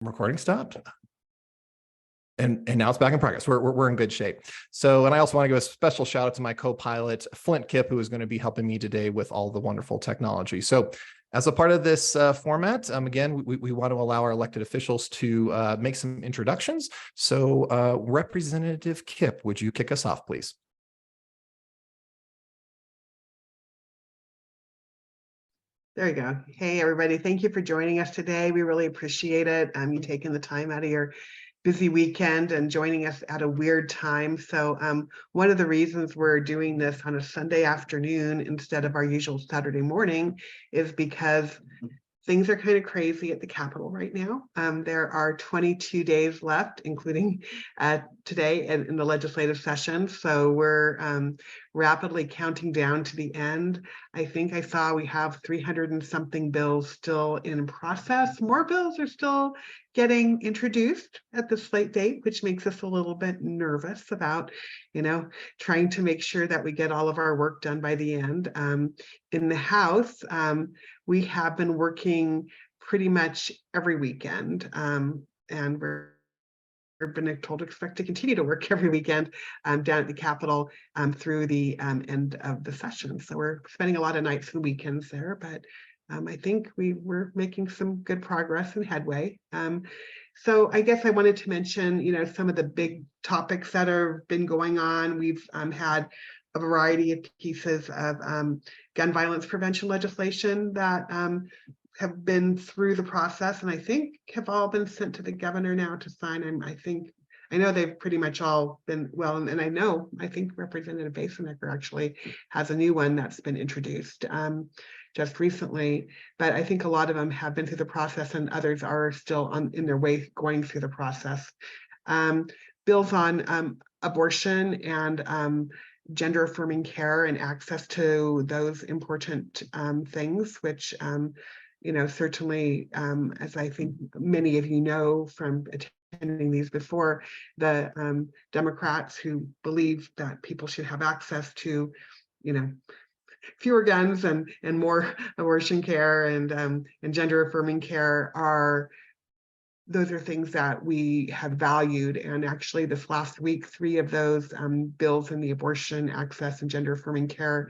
Recording stopped. And now it's back in progress. We're in good shape. So, and I also want to give a special shout out to my co-pilot, Flint Kipp, who is going to be helping me today with all the wonderful technology. So as a part of this format, again, we want to allow our elected officials to make some introductions. So Representative Kipp, would you kick us off, please? There you go. Hey, everybody. Thank you for joining us today. We really appreciate it. You taking the time out of your busy weekend and joining us at a weird time. So one of the reasons we're doing this on a Sunday afternoon instead of our usual Saturday morning is because things are kind of crazy at the Capitol right now. There are 22 days left, including today in the legislative session. So we're rapidly counting down to the end. I think I saw we have 300 and something bills still in process. More bills are still getting introduced at the slate date, which makes us a little bit nervous about, trying to make sure that we get all of our work done by the end. In the House, we have been working pretty much every weekend, and we've been told to expect to continue to work every weekend down at the Capitol through the end of the session. So we're spending a lot of nights and weekends there, but I think we're making some good progress and headway. So I guess I wanted to mention, some of the big topics that have been going on. We've had a variety of pieces of gun violence prevention legislation that have been through the process, and I think have all been sent to the governor now to sign. And I know they've pretty much all been well, and I think Representative Basenecker actually has a new one that's been introduced just recently, but I think a lot of them have been through the process and others are still in their way going through the process. Bills on abortion and gender affirming care and access to those important things, which certainly, as I think many of you know from attending these before, the Democrats who believe that people should have access to, fewer guns and more abortion care and gender affirming care those are things that we have valued. And actually this last week, 3 of those bills in the abortion access and gender affirming care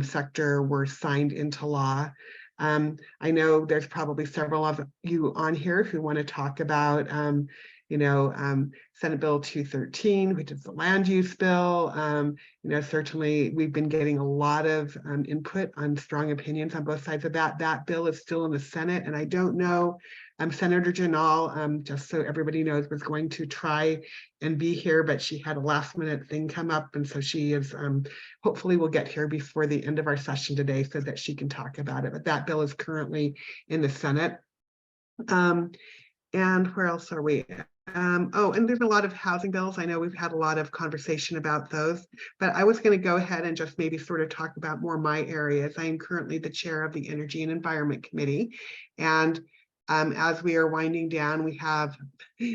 sector were signed into law. I know there's probably several of you on here who want to talk about, Senate Bill 213, which is the land use bill. Certainly we've been getting a lot of input on strong opinions on both sides of that. That bill is still in the Senate, and I don't know. Senator Janal, just so everybody knows, was going to try and be here, but she had a last minute thing come up. And so she is, hopefully will get here before the end of our session today so that she can talk about it. But that bill is currently in the Senate. And where else are we? And there's a lot of housing bills. I know we've had a lot of conversation about those, but I was going to go ahead and just maybe sort of talk about more my areas. I am currently the chair of the Energy and Environment Committee. And as we are winding down, we have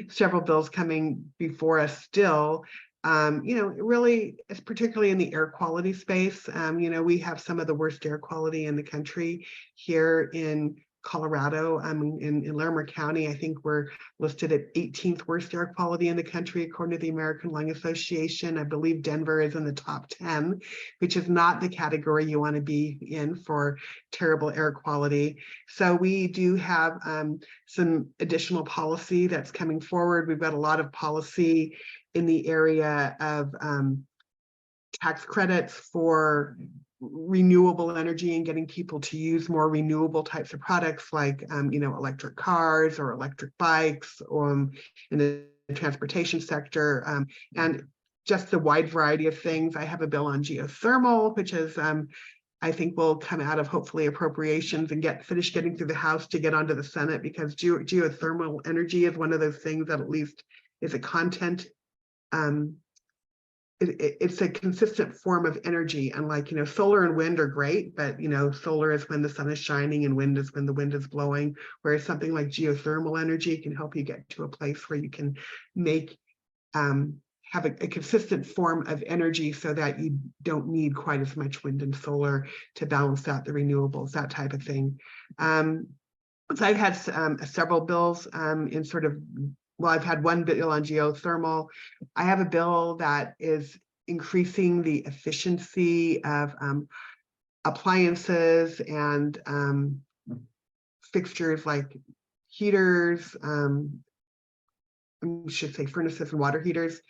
several bills coming before us still. Really, particularly in the air quality space. We have some of the worst air quality in the country here in Colorado. In Larimer County, I think we're listed at 18th worst air quality in the country, according to the American Lung Association. I believe Denver is in the top 10, which is not the category you want to be in for terrible air quality. So we do have some additional policy that's coming forward. We've got a lot of policy in the area of tax credits for renewable energy and getting people to use more renewable types of products like electric cars or electric bikes in the transportation sector, and just a wide variety of things. I have a bill on geothermal, which is I think will come out of hopefully appropriations and finish getting through the House to get onto the Senate, because geothermal energy is one of those things that at least is a content it's a consistent form of energy. Unlike, solar and wind are great, but, solar is when the sun is shining and wind is when the wind is blowing. Whereas something like geothermal energy can help you get to a place where you can have a consistent form of energy so that you don't need quite as much wind and solar to balance out the renewables, that type of thing. So I've had several bills in sort of, well, I've had one bill on geothermal. I have a bill that is increasing the efficiency of appliances and fixtures like heaters, I should say furnaces and water heaters,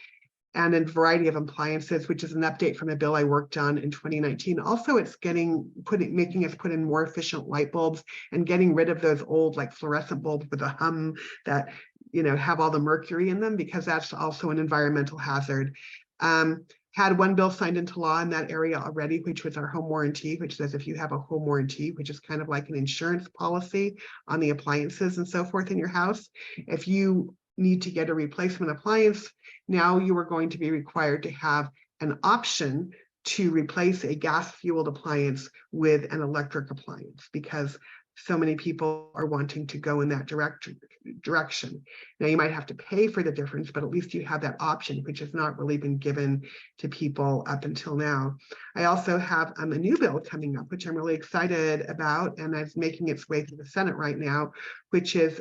and a variety of appliances, which is an update from a bill I worked on in 2019. Also, it's making us put in more efficient light bulbs and getting rid of those old like fluorescent bulbs with a hum that, you know, have all the mercury in them, because that's also an environmental hazard. Had one bill signed into law in that area already, which was our home warranty, which says if you have a home warranty, which is kind of like an insurance policy on the appliances and so forth in your house, if you need to get a replacement appliance, now you are going to be required to have an option to replace a gas-fueled appliance with an electric appliance, because so many people are wanting to go in that direction. Now, you might have to pay for the difference, but at least you have that option, which has not really been given to people up until now. I also have a new bill coming up, which I'm really excited about, and it's making its way through the Senate right now, which is,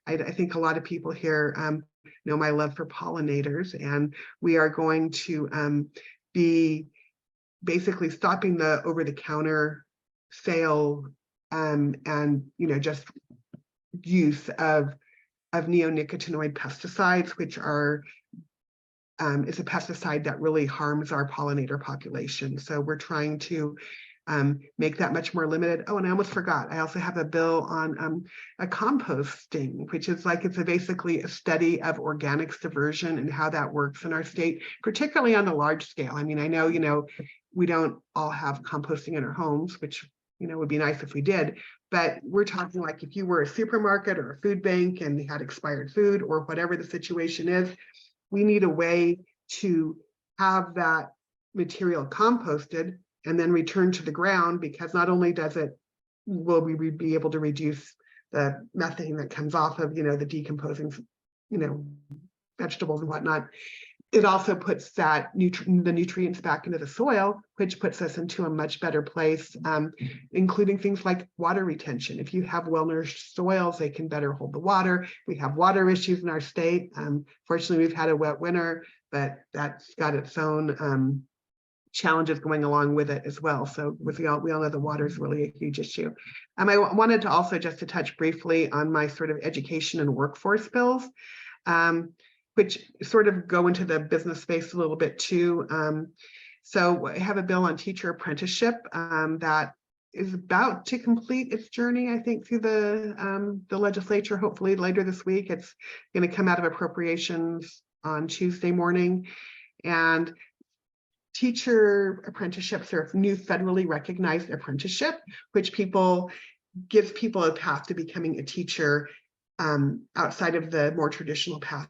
I think a lot of people here know my love for pollinators, and we are going to be basically stopping the over-the-counter sale and, you know, just use of neonicotinoid pesticides, which are is a pesticide that really harms our pollinator population. So we're trying to make that much more limited. Oh, and I almost forgot, I also have a bill on a composting, which is like, it's basically a study of organics diversion and how that works in our state, particularly on the large scale. I mean, I know, you know, we don't all have composting in our homes, which, you know, would be nice if we did, but we're talking like if you were a supermarket or a food bank and they had expired food or whatever the situation is, we need a way to have that material composted and then returned to the ground, because not only will we be able to reduce the methane that comes off of, you know, the decomposing, you know, vegetables and whatnot, it also puts the nutrients back into the soil, which puts us into a much better place, including things like water retention. If you have well-nourished soils, they can better hold the water. We have water issues in our state. Fortunately, we've had a wet winter, but that's got its own challenges going along with it as well. So we all know the water is really a huge issue. I wanted to also just to touch briefly on my sort of education and workforce bills, which sort of go into the business space a little bit too. So I have a bill on teacher apprenticeship that is about to complete its journey, I think, through the legislature, hopefully later this week. It's going to come out of appropriations on Tuesday morning. And teacher apprenticeships are a new federally recognized apprenticeship, which gives people a path to becoming a teacher outside of the more traditional pathway.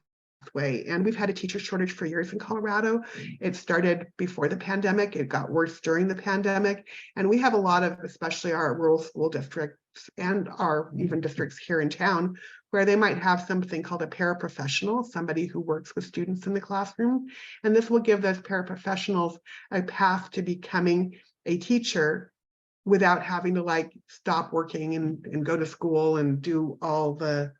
And we've had a teacher shortage for years in Colorado. It started before the pandemic. It got worse during the pandemic. And we have a lot of, especially our rural school districts and our even districts here in town, where they might have something called a paraprofessional, somebody who works with students in the classroom. And this will give those paraprofessionals a path to becoming a teacher without having to like stop working and go to school and do all the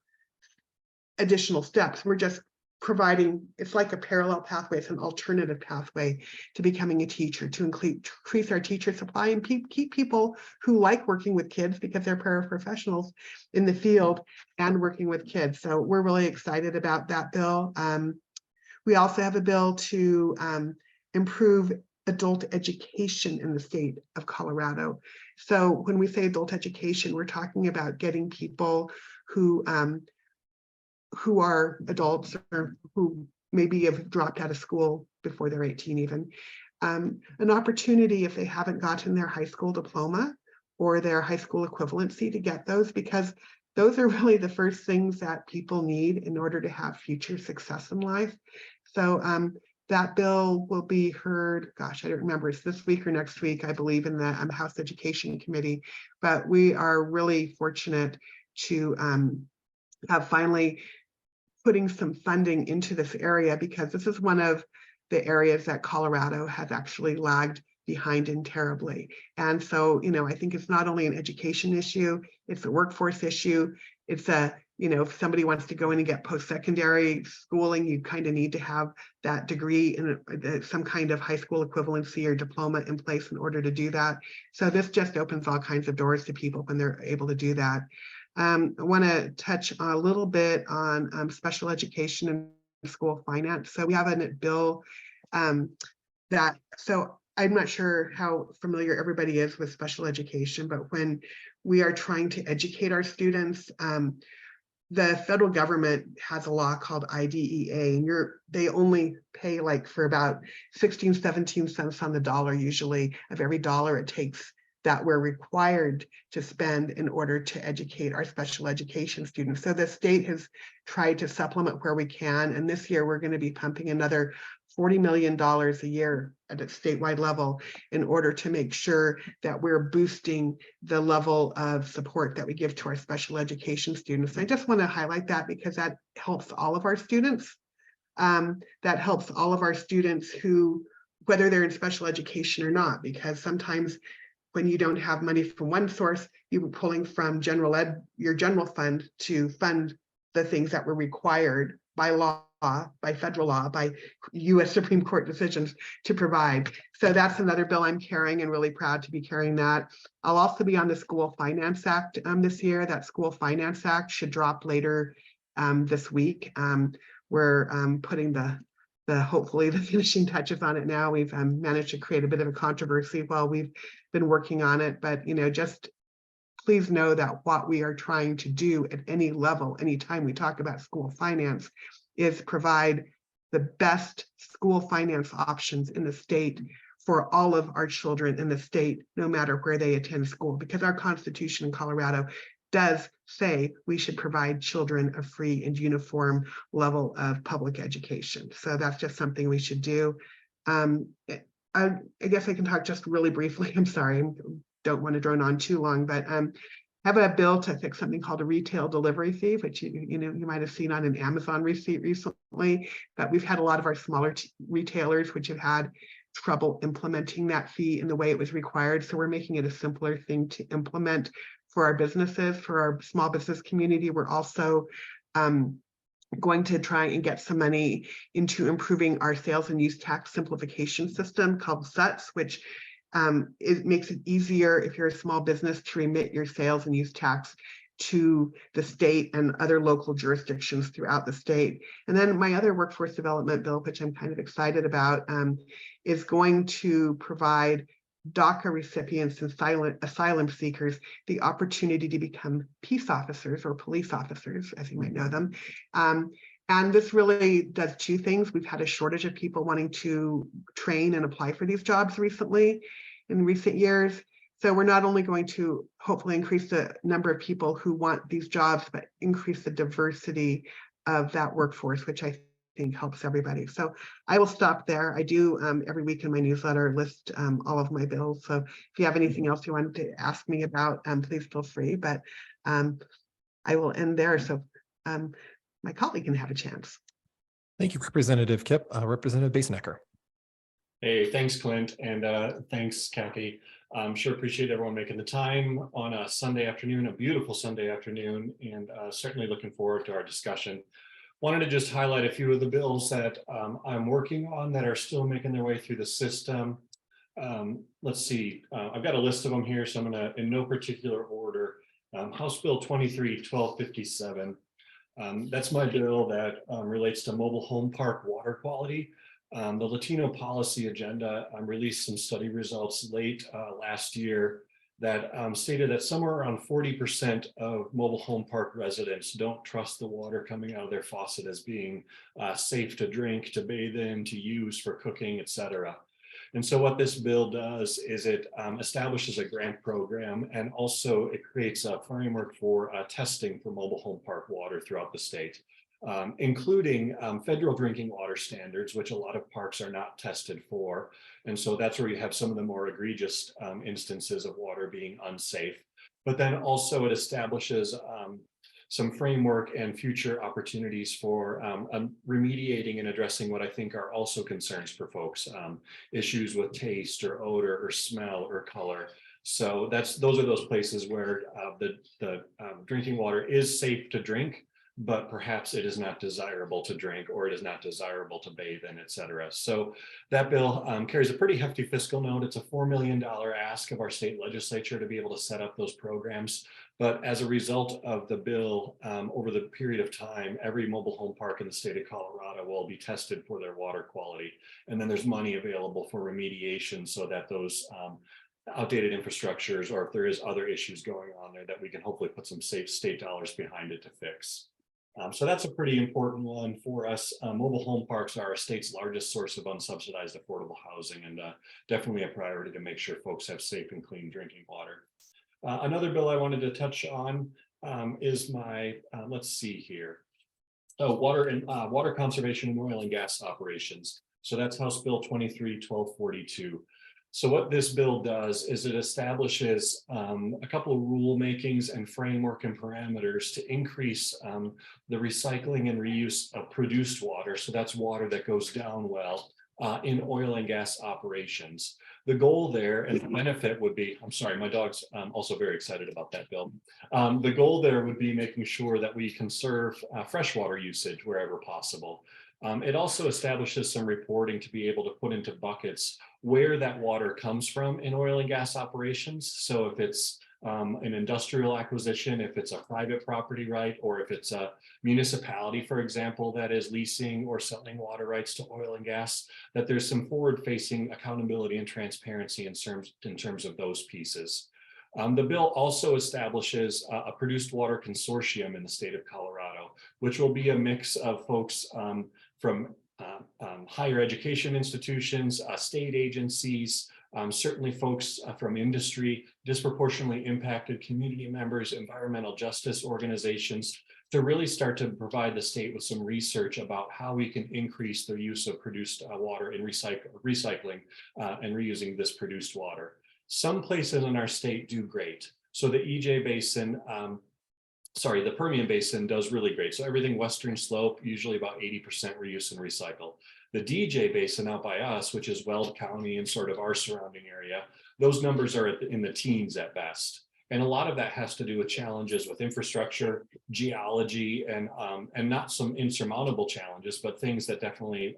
additional steps. We're just providing, it's like a parallel pathway, it's an alternative pathway to becoming a teacher, to increase our teacher supply and keep people who like working with kids, because they're paraprofessionals, in the field and working with kids. So we're really excited about that bill. We also have a bill to improve adult education in the state of Colorado. So when we say adult education, we're talking about getting people who are adults or who maybe have dropped out of school before they're 18 even, an opportunity if they haven't gotten their high school diploma or their high school equivalency to get those, because those are really the first things that people need in order to have future success in life. So that bill will be heard, gosh, I don't remember, it's this week or next week, I believe, in the House Education Committee. But we are really fortunate to have finally putting some funding into this area, because this is one of the areas that Colorado has actually lagged behind in terribly. And so, I think it's not only an education issue, it's a workforce issue. It's if somebody wants to go in and get post-secondary schooling, you kind of need to have that degree in some kind of high school equivalency or diploma in place in order to do that. So this just opens all kinds of doors to people when they're able to do that. I want to touch a little bit on special education and school finance. So we have a bill so I'm not sure how familiar everybody is with special education, but when we are trying to educate our students, the federal government has a law called IDEA, and they only pay like for about 16, 17 cents on the dollar, usually, of every dollar it takes that we're required to spend in order to educate our special education students. So the state has tried to supplement where we can, and this year we're going to be pumping another $40 million a year at a statewide level in order to make sure that we're boosting the level of support that we give to our special education students. I just want to highlight that because that helps all of our students. That helps all of our students who, whether they're in special education or not, because sometimes when you don't have money from one source, you're pulling from general ed, your general fund, to fund the things that were required by law, by federal law, by US Supreme Court decisions to provide. So that's another bill I'm carrying and really proud to be carrying that. I'll also be on the School Finance Act this year. That School Finance Act should drop later this week. We're putting hopefully the finishing touches on it now. We've managed to create a bit of a controversy while we've been working on it, but just please know that what we are trying to do at any level, anytime we talk about school finance, is provide the best school finance options in the state for all of our children in the state, no matter where they attend school, because our Constitution in Colorado does say we should provide children a free and uniform level of public education. So that's just something we should do. I guess I can talk just really briefly. I'm sorry, I don't want to drone on too long, but have a bill to fix something called a retail delivery fee, which you might have seen on an Amazon receipt recently. But we've had a lot of our smaller retailers which have had trouble implementing that fee in the way it was required. So we're making it a simpler thing to implement for our businesses, for our small business community. We're also going to try and get some money into improving our sales and use tax simplification system called SUTS, which it makes it easier if you're a small business to remit your sales and use tax to the state and other local jurisdictions throughout the state. And then my other workforce development bill, which I'm kind of excited about, is going to provide DACA recipients and asylum seekers the opportunity to become peace officers or police officers, as you might know them. And this really does two things. We've had a shortage of people wanting to train and apply for these jobs in recent years. So we're not only going to hopefully increase the number of people who want these jobs, but increase the diversity of that workforce, which I think helps everybody. So I will stop there. I do every week in my newsletter list all of my bills. So if you have anything else you want to ask me about, please feel free, but I will end there. So my colleague can have a chance. Thank you, Representative Kipp. Representative Basenecker. Hey, thanks, Clint, and thanks, Kathy. Sure appreciate everyone making the time on a Sunday afternoon, a beautiful Sunday afternoon, and certainly looking forward to our discussion. Wanted to just highlight a few of the bills that I'm working on that are still making their way through the system. Let's see, I've got a list of them here, so I'm gonna, in no particular order, House Bill 23-1257. That's my bill that relates to mobile home park water quality. The Latino policy agenda released some study results late last year that stated that somewhere around 40% of mobile home park residents don't trust the water coming out of their faucet as being safe to drink, to bathe in, to use for cooking, etc. And so what this bill does is it establishes a grant program, and also it creates a framework for testing for mobile home park water throughout the state, including federal drinking water standards, which a lot of parks are not tested for. And so that's where you have some of the more egregious instances of water being unsafe. But then also it establishes some framework and future opportunities for remediating and addressing what I think are also concerns for folks, issues with taste or odor or smell or color. So those are those places where the drinking water is safe to drink, but perhaps it is not desirable to drink, or it is not desirable to bathe in, et cetera. So that bill carries a pretty hefty fiscal note. It's a $4 million ask of our state legislature to be able to set up those programs. But as a result of the bill, over the period of time, every mobile home park in the state of Colorado will be tested for their water quality. And then there's money available for remediation so that those outdated infrastructures, or if there is other issues going on there, that we can hopefully put some safe state dollars behind it to fix. So that's a pretty important one for us. Mobile home parks are our state's largest source of unsubsidized affordable housing, and definitely a priority to make sure folks have safe and clean drinking water. Another bill I wanted to touch on is my, let's see here. Oh, water conservation and oil and gas operations. So that's House Bill 23-1242. So what this bill does is it establishes a couple of rulemakings and framework and parameters to increase the recycling and reuse of produced water. So that's water that goes down well in oil and gas operations. The goal there and the benefit would be, I'm sorry, my dog's also very excited about that bill. The goal there would be making sure that we conserve freshwater usage wherever possible. It also establishes some reporting to be able to put into buckets where that water comes from in oil and gas operations. So if it's an industrial acquisition, if it's a private property right, or if it's a municipality, for example, that is leasing or selling water rights to oil and gas, that there's some forward-facing accountability and transparency in terms of those pieces. The bill also establishes a produced water consortium in the state of Colorado, which will be a mix of folks from higher education institutions, state agencies, certainly folks from industry, disproportionately impacted community members, environmental justice organizations, to really start to provide the state with some research about how we can increase the use of produced water in recycling and reusing this produced water. Some places in our state do great. So the EJ Basin, the Permian Basin does really great. So everything Western Slope, usually about 80% reuse and recycle. The DJ Basin out by us, which is Weld County and sort of our surrounding area, those numbers are in the teens at best. And a lot of that has to do with challenges with infrastructure, geology, and not some insurmountable challenges, but things that definitely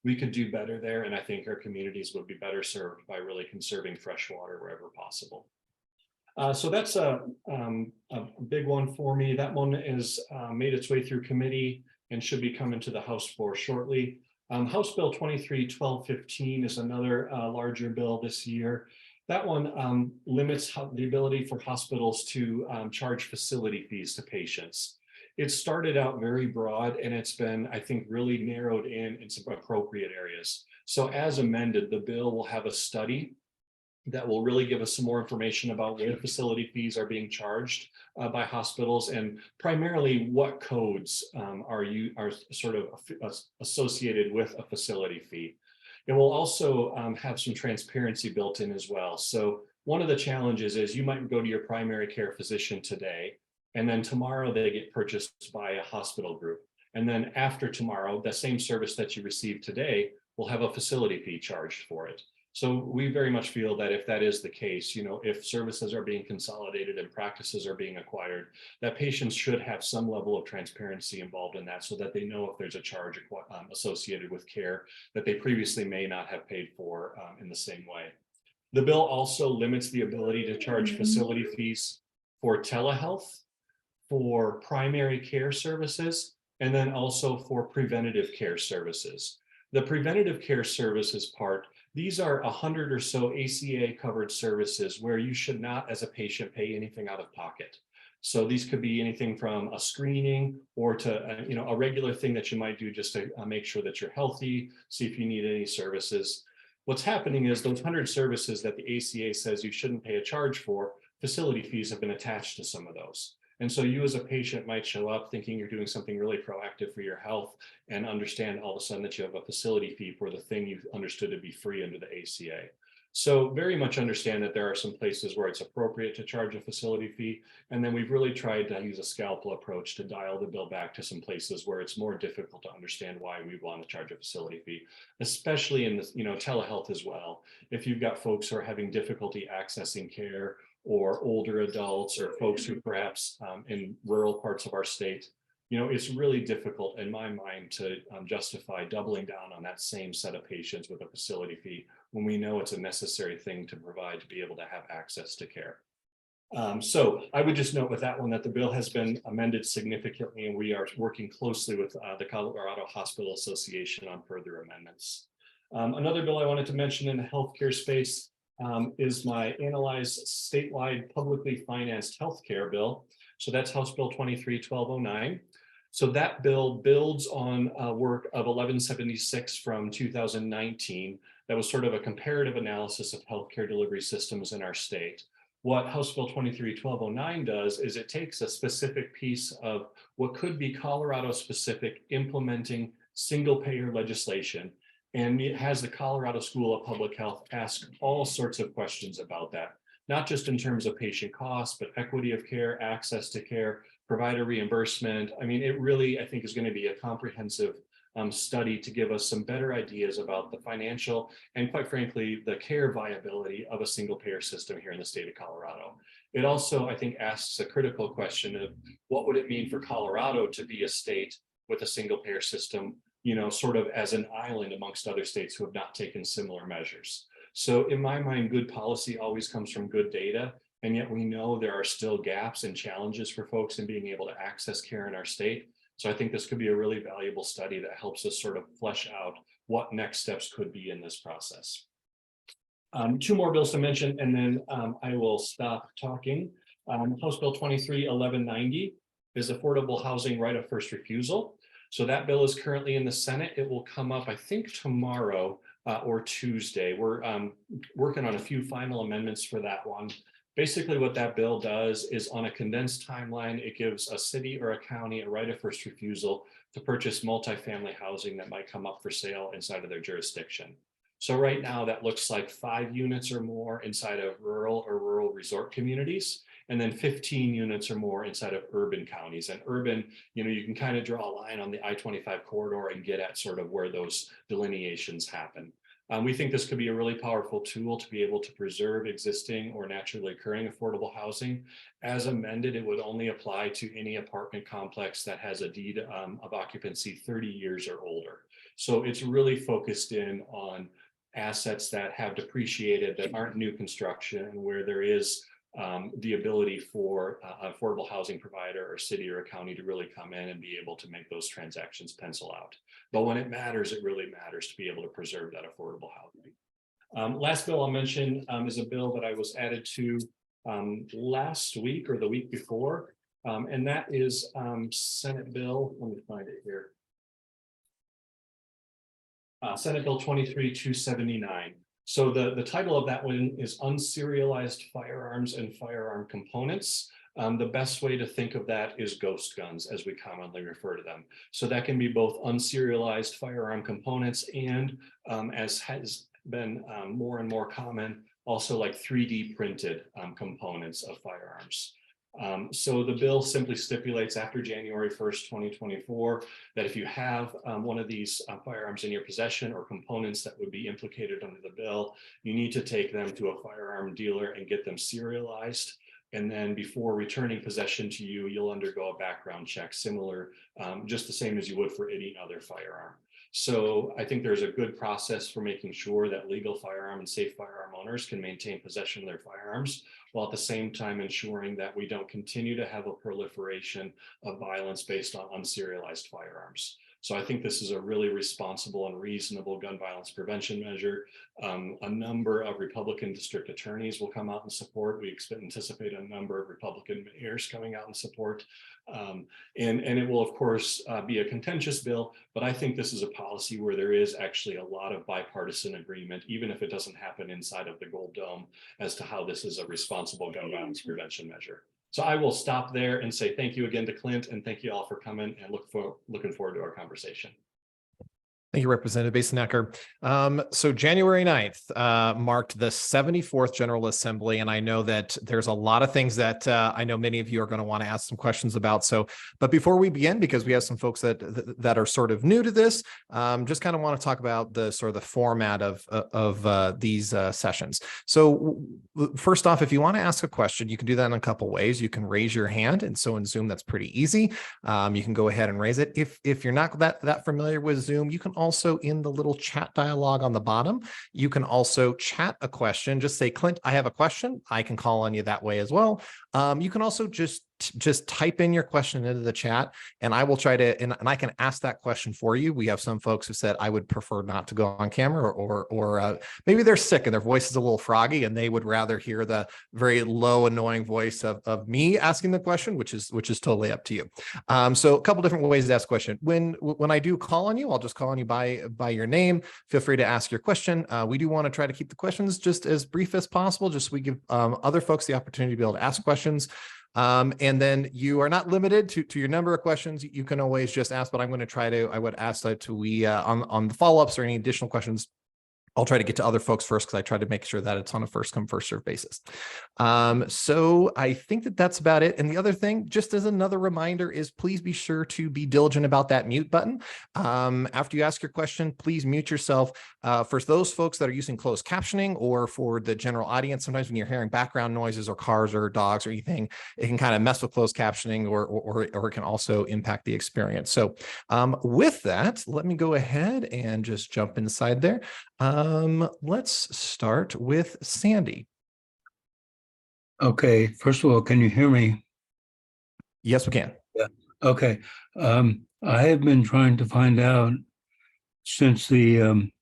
we could do better there. And I think our communities would be better served by really conserving fresh water wherever possible. So that's a big one for me. That one is made its way through committee and should be coming to the House floor shortly. House Bill 23-1215 is another larger bill this year. That one limits the ability for hospitals to charge facility fees to patients. It started out very broad, and it's been, I think, really narrowed in some appropriate areas. So as amended, the bill will have a study that will really give us some more information about where facility fees are being charged by hospitals, and primarily what codes are sort of associated with a facility fee. It will also have some transparency built in as well. So one of the challenges is you might go to your primary care physician today, and then tomorrow they get purchased by a hospital group. And then after tomorrow, the same service that you received today will have a facility fee charged for it. So we very much feel that if that is the case, if services are being consolidated and practices are being acquired, that patients should have some level of transparency involved in that, so that they know if there's a charge associated with care that they previously may not have paid for in the same way. The bill also limits the ability to charge facility fees for telehealth, for primary care services, and then also for preventative care services. The preventative care services part, these are 100 or so ACA covered services where you should not, as a patient, pay anything out of pocket. So these could be anything from a screening or to a regular thing that you might do just to make sure that you're healthy, see if you need any services. What's happening is those 100 services that the ACA says you shouldn't pay a charge for, facility fees have been attached to some of those. And so you as a patient might show up thinking you're doing something really proactive for your health, and understand all of a sudden that you have a facility fee for the thing you understood to be free under the ACA. So very much understand that there are some places where it's appropriate to charge a facility fee. And then we've really tried to use a scalpel approach to dial the bill back to some places where it's more difficult to understand why we want to charge a facility fee, especially in this, telehealth as well. If you've got folks who are having difficulty accessing care, or older adults, or folks who perhaps in rural parts of our state, it's really difficult in my mind to justify doubling down on that same set of patients with a facility fee when we know it's a necessary thing to provide to be able to have access to care. So I would just note with that one that the bill has been amended significantly, and we are working closely with the Colorado Hospital Association on further amendments. Another bill I wanted to mention in the healthcare space is my analyzed statewide publicly financed healthcare bill. So that's House Bill 23-1209. So that bill builds on work of 1176 from 2019. That was sort of a comparative analysis of healthcare delivery systems in our state. What House Bill 23-1209 does is it takes a specific piece of what could be Colorado-specific implementing single-payer legislation, and it has the Colorado School of Public Health ask all sorts of questions about that, not just in terms of patient costs, but equity of care, access to care, provider reimbursement. I mean, it really, I think, is going to be a comprehensive study to give us some better ideas about the financial and, quite frankly, the care viability of a single payer system here in the state of Colorado. It also, I think, asks a critical question of what would it mean for Colorado to be a state with a single payer system, sort of as an island amongst other states who have not taken similar measures. So in my mind, good policy always comes from good data. And yet we know there are still gaps and challenges for folks in being able to access care in our state. So I think this could be a really valuable study that helps us sort of flesh out what next steps could be in this process. Two more bills to mention, and then I will stop talking. House Bill 23-1190 is affordable housing right of first refusal. So that bill is currently in the Senate. It will come up, I think, tomorrow or Tuesday. We're working on a few final amendments for that one. Basically, what that bill does is, on a condensed timeline, it gives a city or a county a right of first refusal to purchase multifamily housing that might come up for sale inside of their jurisdiction. So right now, that looks like 5 units or more inside of rural or rural resort communities, and then 15 units or more inside of urban counties. And urban, you can kind of draw a line on the I-25 corridor and get at sort of where those delineations happen. We think this could be a really powerful tool to be able to preserve existing or naturally occurring affordable housing. As amended, it would only apply to any apartment complex that has a deed of occupancy 30 years or older. So it's really focused in on assets that have depreciated, that aren't new construction, and where there is the ability for an affordable housing provider or city or a county to really come in and be able to make those transactions pencil out. But when it matters, it really matters to be able to preserve that affordable housing. Last bill I'll mention is a bill that I was added to last week or the week before, and that is Senate Bill, let me find it here. Senate Bill 23-279. So the title of that one is Unserialized Firearms and Firearm Components. The best way to think of that is ghost guns, as we commonly refer to them. So that can be both unserialized firearm components and, as has been more and more common, also like 3D printed components of firearms. So the bill simply stipulates after January 1st, 2024, that if you have one of these firearms in your possession or components that would be implicated under the bill, you need to take them to a firearm dealer and get them serialized. And then before returning possession to you, you'll undergo a background check, similar, just the same as you would for any other firearm. So I think there's a good process for making sure that legal firearm and safe firearm owners can maintain possession of their firearms, while at the same time ensuring that we don't continue to have a proliferation of violence based on unserialized firearms. So I think this is a really responsible and reasonable gun violence prevention measure. A number of Republican district attorneys will come out and support. We anticipate a number of Republican mayors coming out and support. And it will, of course, be a contentious bill, but I think this is a policy where there is actually a lot of bipartisan agreement, even if it doesn't happen inside of the Gold Dome, as to how this is a responsible gun violence prevention measure. So I will stop there and say thank you again to Clint, and thank you all for coming, and looking forward to our conversation. Thank you, Representative Basenecker. So January 9th marked the 74th General Assembly, and I know that there's a lot of things that I know many of you are going to want to ask some questions about. So, but before we begin, because we have some folks that are sort of new to this, just kind of want to talk about the sort of the format of these sessions. So first off, if you want to ask a question, you can do that in a couple ways. You can raise your hand, and so in Zoom, that's pretty easy. You can go ahead and raise it. If you're not that familiar with Zoom, you can also, in the little chat dialogue on the bottom, you can also chat a question. Just say, Clint, I have a question. I can call on you that way as well. You can also just type in your question into the chat, and I will try to, and I can ask that question for you. We have some folks who said I would prefer not to go on camera, or maybe they're sick and their voice is a little froggy and they would rather hear the very low, annoying voice of me asking the question, which is totally up to you. So a couple different ways to ask a question. When I do call on you, I'll just call on you by your name. Feel free to ask your question. We do want to try to keep the questions just as brief as possible, just so we give other folks the opportunity to be able to ask questions. And then you are not limited to your number of questions. You can always just ask, but I'm going to try to, I would ask that we on the follow-ups or any additional questions, I'll try to get to other folks first, because I try to make sure that it's on a first come, first serve basis. So I think that's about it. And the other thing, just as another reminder, is please be sure to be diligent about that mute button. After you ask your question, please mute yourself. For those folks that are using closed captioning, or for the general audience, sometimes when you're hearing background noises or cars or dogs or anything, it can kind of mess with closed captioning, or it can also impact the experience. So with that, let me go ahead and just jump inside there. Let's start with Sandy. Okay, first of all, can you hear me? Yes, we can. Yeah. Okay. I have been trying to find out since the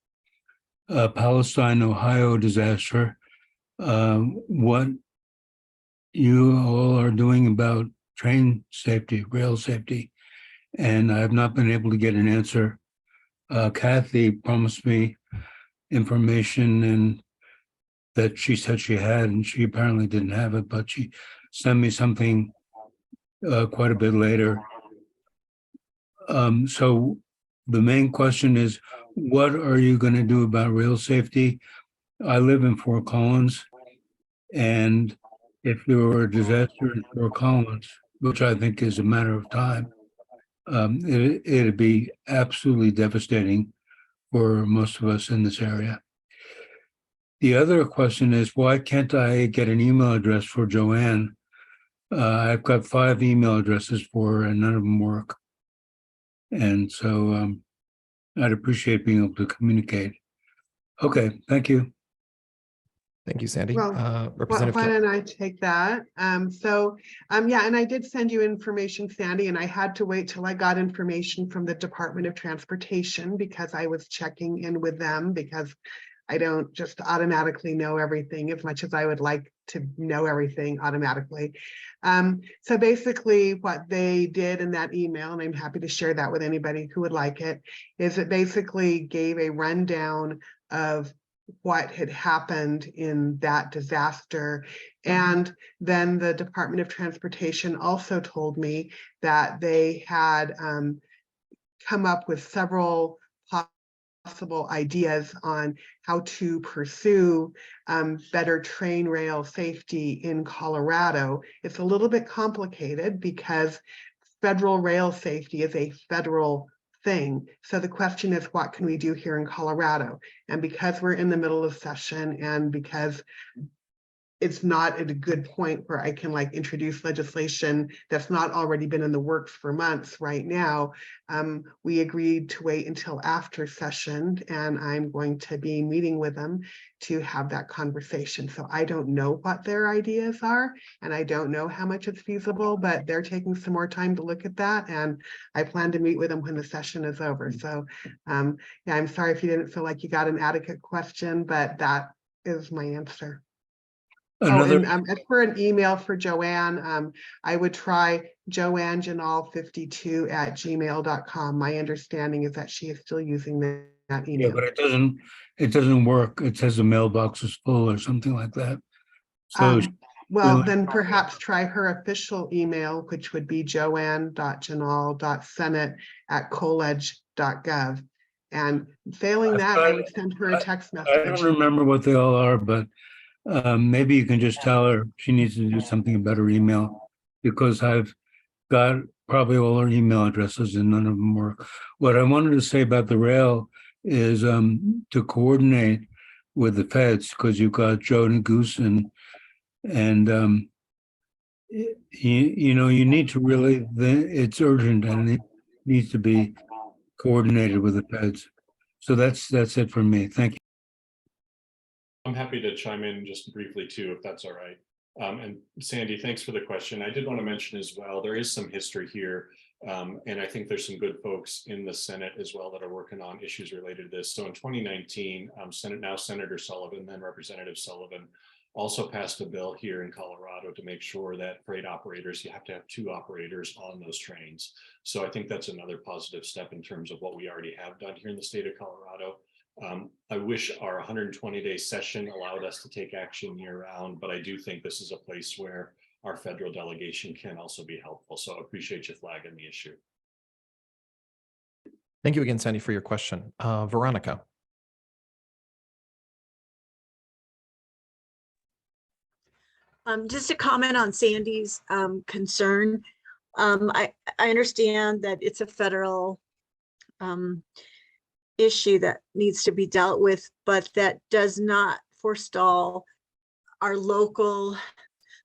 Palestine, Ohio disaster, what you all are doing about train safety, rail safety, and I have not been able to get an answer. Kathy promised me information and that she said she had, and she apparently didn't have it, but she sent me something quite a bit later. So the main question is, what are you going to do about rail safety? I live in Fort Collins, and if there were a disaster in Fort Collins, which I think is a matter of time, it'd be absolutely devastating for most of us in this area. The other question is, why can't I get an email address for Joanne? I've got 5 email addresses for her, and none of them work. And so I'd appreciate being able to communicate. Okay, thank you. Thank you, Sandy. Well, Representative why Kipp. don't I take that? Yeah, and I did send you information, Sandy, and I had to wait till I got information from the Department of Transportation, because I was checking in with them, because I don't just automatically know everything as much as I would like to know everything automatically. So basically what they did in that email, and I'm happy to share that with anybody who would like it, is it basically gave a rundown of what had happened in that disaster. And then the Department of Transportation also told me that they had come up with several possible ideas on how to pursue better train rail safety in Colorado. It's a little bit complicated because federal rail safety is a federal thing. So the question is, what can we do here in Colorado? And because we're in the middle of session, and because it's not at a good point where I can like introduce legislation that's not already been in the works for months right now, we agreed to wait until after session, and I'm going to be meeting with them to have that conversation. So I don't know what their ideas are, and I don't know how much it's feasible, but they're taking some more time to look at that, and I plan to meet with them when the session is over. So yeah, I'm sorry if you didn't feel like you got an adequate question, but that is my answer. Another, and as for an email for Joanne, I would try joannejanal52@gmail.com. My understanding is that she is still using that email. yeah, but it doesn't work. It says the mailbox is full or something like that. So well, then perhaps try her official email, which would be joanne.janal.senate@college.gov. And failing that, I would send her a text I don't message. remember what they all are, but maybe you can just tell her she needs to do something about her email, because I've got probably all her email addresses and none of them work. What I wanted to say about the rail is to coordinate with the feds, because you've got Joe Goose and you know, you need to really, it's urgent and it needs to be coordinated with the feds. So that's it for me. Thank you. I'm happy to chime in just briefly too, if that's all right. And Sandy, thanks for the question. I did want to mention as well, there is some history here. And I think there's some good folks in the Senate as well that are working on issues related to this. So in 2019, Senator Sullivan, then Representative Sullivan, also passed a bill here in Colorado to make sure that freight operators, you have to have 2 operators on those trains. So I think that's another positive step in terms of what we already have done here in the state of Colorado. I wish our 120-day session allowed us to take action year round, but I do think this is a place where our federal delegation can also be helpful. So I appreciate you flagging the issue. Thank you again, Sandy, for your question. Veronica. Just a comment on Sandy's concern. I understand that it's a federal issue that needs to be dealt with, but that does not forestall our local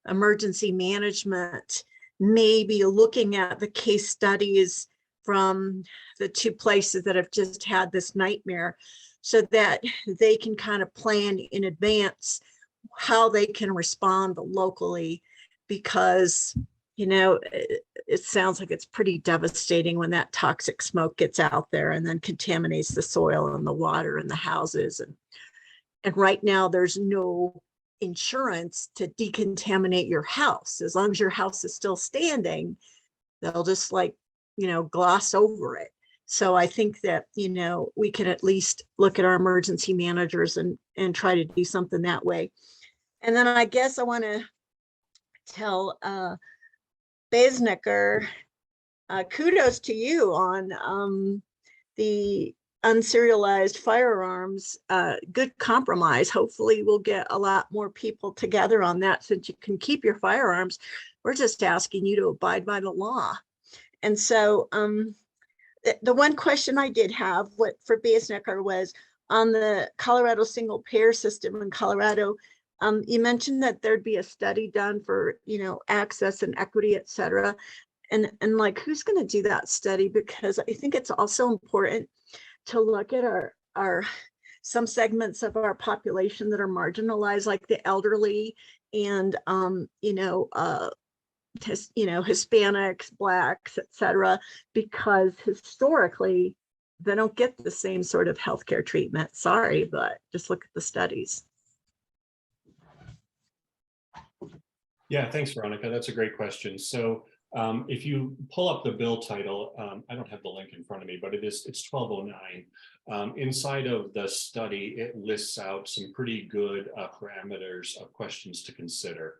emergency management, maybe looking at the case studies from the 2 places that have just had this nightmare, so that they can kind of plan in advance how they can respond locally, because you know, it sounds like it's pretty devastating when that toxic smoke gets out there and then contaminates the soil and the water and the houses. And right now there's no insurance to decontaminate your house. As long as your house is still standing, they'll just gloss over it. So I think that, we can at least look at our emergency managers and try to do something that way. And then I guess I want to tell Besnicker, kudos to you on the unserialized firearms. Good compromise. Hopefully we'll get a lot more people together on that, since you can keep your firearms. We're just asking you to abide by the law. And so the one question I did have for Besnicker was on the Colorado single payer system in Colorado. You mentioned that there'd be a study done for, access and equity, et cetera. And who's going to do that study? Because I think it's also important to look at our some segments of our population that are marginalized, like the elderly and, Hispanics, Blacks, et cetera, because historically they don't get the same sort of healthcare treatment. Sorry, but just look at the studies. Yeah, thanks, Veronica. That's a great question. So if you pull up the bill title, I don't have the link in front of me, but it's 1209. Inside of the study, it lists out some pretty good parameters of questions to consider,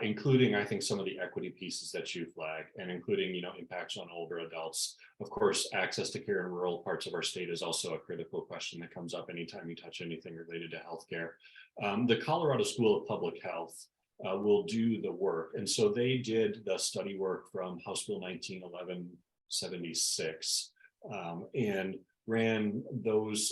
including, I think, some of the equity pieces that you flag, and including, impacts on older adults. Of course, access to care in rural parts of our state is also a critical question that comes up anytime you touch anything related to healthcare. The Colorado School of Public Health will do the work. And so they did the study work from House Bill 19-1176 and ran those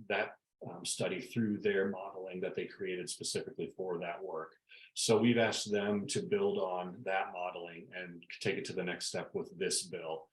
that study through their modeling that they created specifically for that work. So we've asked them to build on that modeling and take it to the next step with this bill.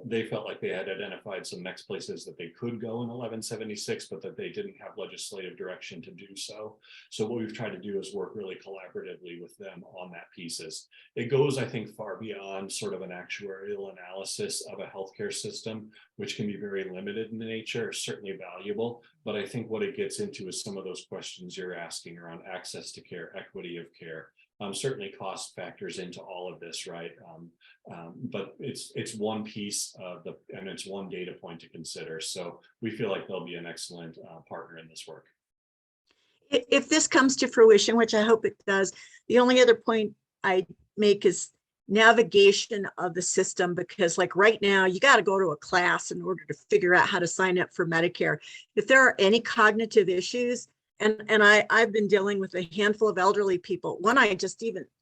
They felt like they had identified some next places that they could go in 1176, but that they didn't have legislative direction to do so. So what we've tried to do is work really collaboratively with them on that pieces. It goes, I think, far beyond sort of an actuarial analysis of a healthcare system, which can be very limited in nature, certainly valuable. But I think what it gets into is some of those questions you're asking around access to care, equity of care. Certainly cost factors into all of this, right? But it's one piece of and it's one data point to consider. So we feel like they'll be an excellent partner in this work. If this comes to fruition, which I hope it does, the only other point I make is navigation of the system, because like right now you got to go to a class in order to figure out how to sign up for Medicare. If there are any cognitive issues, and I've been dealing with a handful of elderly people.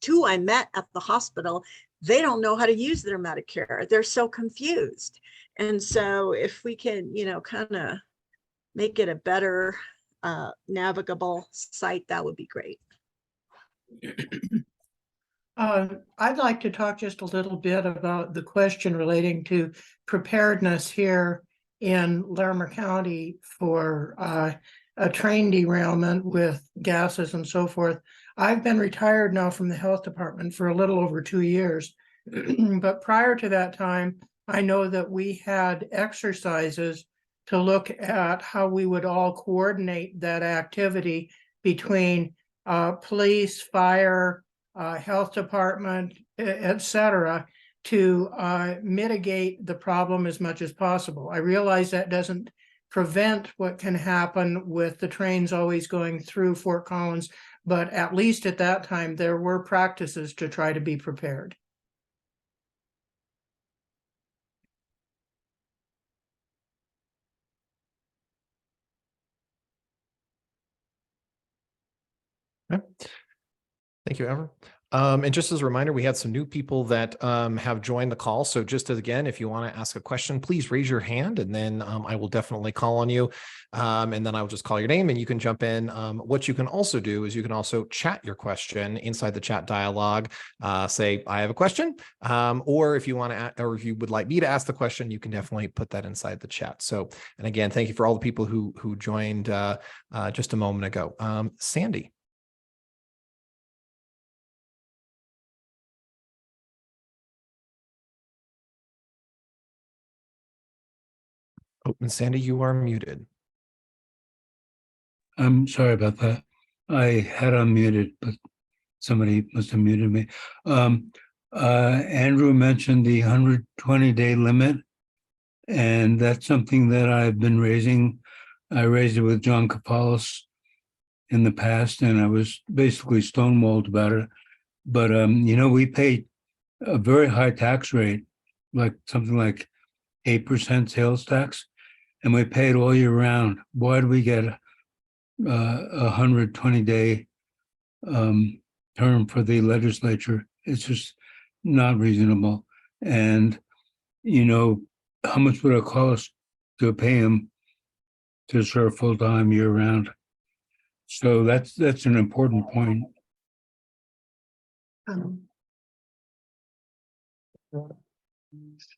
Two I met at the hospital, they don't know how to use their Medicare. They're so confused. And so if we can, kind of make it a better navigable site, that would be great. I'd like to talk just a little bit about the question relating to preparedness here in Larimer County for a train derailment with gases and so forth. I've been retired now from the health department for a little over 2 years. But prior to that time, I know that we had exercises to look at how we would all coordinate that activity between police, fire, health department, et cetera, to mitigate the problem as much as possible. I realize that doesn't prevent what can happen with the trains always going through Fort Collins, but at least at that time, there were practices to try to be prepared. Okay. Thank you, Amber. And just as a reminder, we had some new people that have joined the call. So just as again, if you want to ask a question, please raise your hand, and then I will definitely call on you. And then I will just call your name and you can jump in. What you can also do is you can also chat your question inside the chat dialogue. Say, I have a question. Or if you want to, or if you would like me to ask the question, you can definitely put that inside the chat. So, and again, thank you for all the people who joined just a moment ago. Sandy. Oh, and Sandy, you are muted. I'm sorry about that. I had unmuted, but somebody must have muted me. Andrew mentioned the 120-day limit, and that's something that I've been raising. I raised it with John Kapalis in the past, and I was basically stonewalled about it. But, we pay a very high tax rate, like something like 8% sales tax, and we pay it all year round. Why do we get a 120-day term for the legislature? It's just not reasonable. And, how much would it cost to pay him to serve full-time year round? So that's an important point.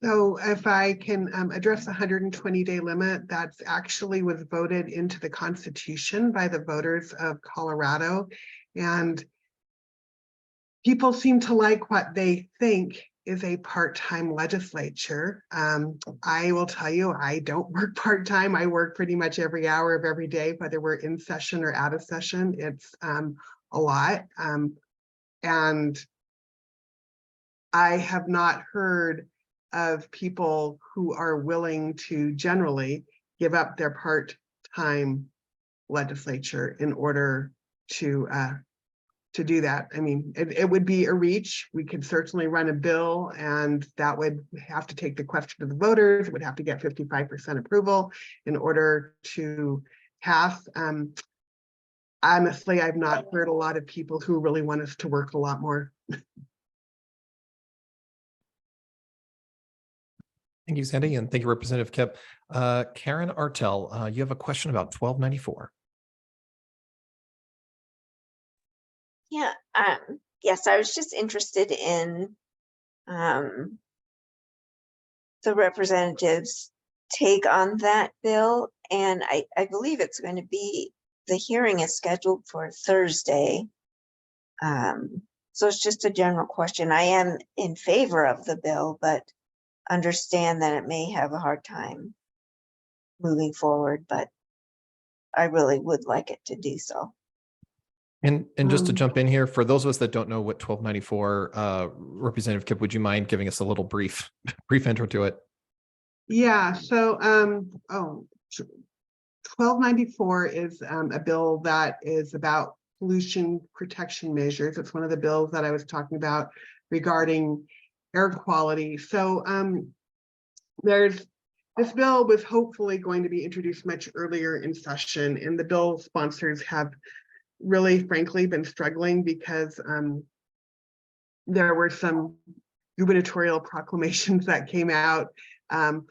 So if I can address the 120-day limit, that's actually was voted into the Constitution by the voters of Colorado. And people seem to like what they think is a part-time legislature. I will tell you, I don't work part-time. I work pretty much every hour of every day, whether we're in session or out of session. It's a lot. And I have not heard of people who are willing to generally give up their part-time legislature in order to do that. I mean, it would be a reach. We could certainly run a bill, and that would have to take the question to the voters. It would have to get 55% approval in order to pass. Honestly, I've not heard a lot of people who really want us to work a lot more. Thank you, Sandy, and thank you, Representative Kip. Karen Artel, you have a question about 1294. Yeah, yes, I was just interested in the representative's take on that bill, and I believe it's going to be, the hearing is scheduled for Thursday. So it's just a general question. I am in favor of the bill, but understand that it may have a hard time moving forward, but I really would like it to do so. And just to jump in here, for those of us that don't know what 1294, Representative Kip, would you mind giving us a little brief intro to it? Yeah, so 1294 is a bill that is about pollution protection measures. It's one of the bills that I was talking about regarding air quality. So this bill was hopefully going to be introduced much earlier in session, and the bill sponsors have really, frankly, been struggling because there were some gubernatorial proclamations that came out on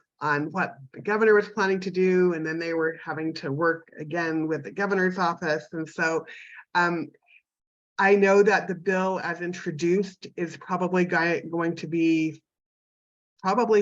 what the governor was planning to do, and then they were having to work again with the governor's office. And so I know that the bill as introduced is probably going to be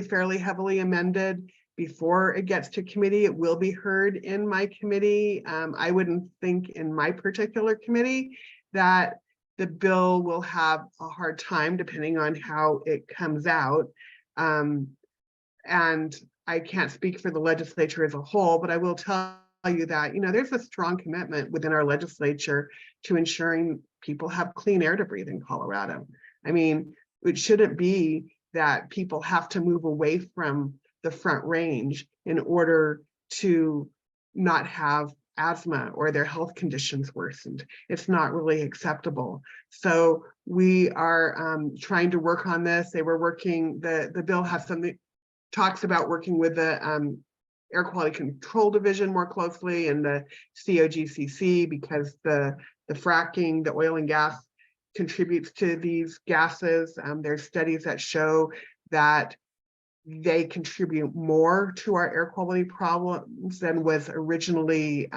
fairly heavily amended before it gets to committee. It will be heard in my committee. I wouldn't think in my particular committee that the bill will have a hard time depending on how it comes out. And I can't speak for the legislature as a whole, but I will tell you that, there's a strong commitment within our legislature to ensuring people have clean air to breathe in Colorado. I mean, it shouldn't be that people have to move away from the Front Range in order to not have asthma or their health conditions worsened. It's not really acceptable. So we are trying to work on this. They were working, the bill has something, talks about working with the Air Quality Control Division more closely and the COGCC, because the fracking, the oil and gas contributes to these gases. There's studies that show that they contribute more to our air quality problems than was originally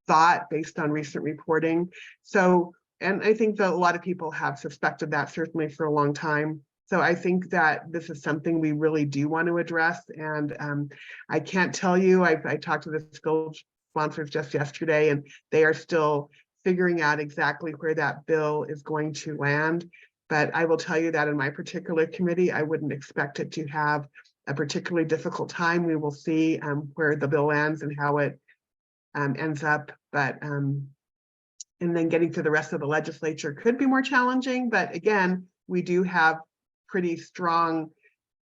thought based on recent reporting. So, and I think that a lot of people have suspected that certainly for a long time. So I think that this is something we really do want to address. And I can't tell you, I talked to the school sponsors just yesterday, and they are still figuring out exactly where that bill is going to land. But I will tell you that in my particular committee, I wouldn't expect it to have a particularly difficult time. We will see where the bill lands and how it ends up. But and then getting to the rest of the legislature could be more challenging. But again, we do have pretty strong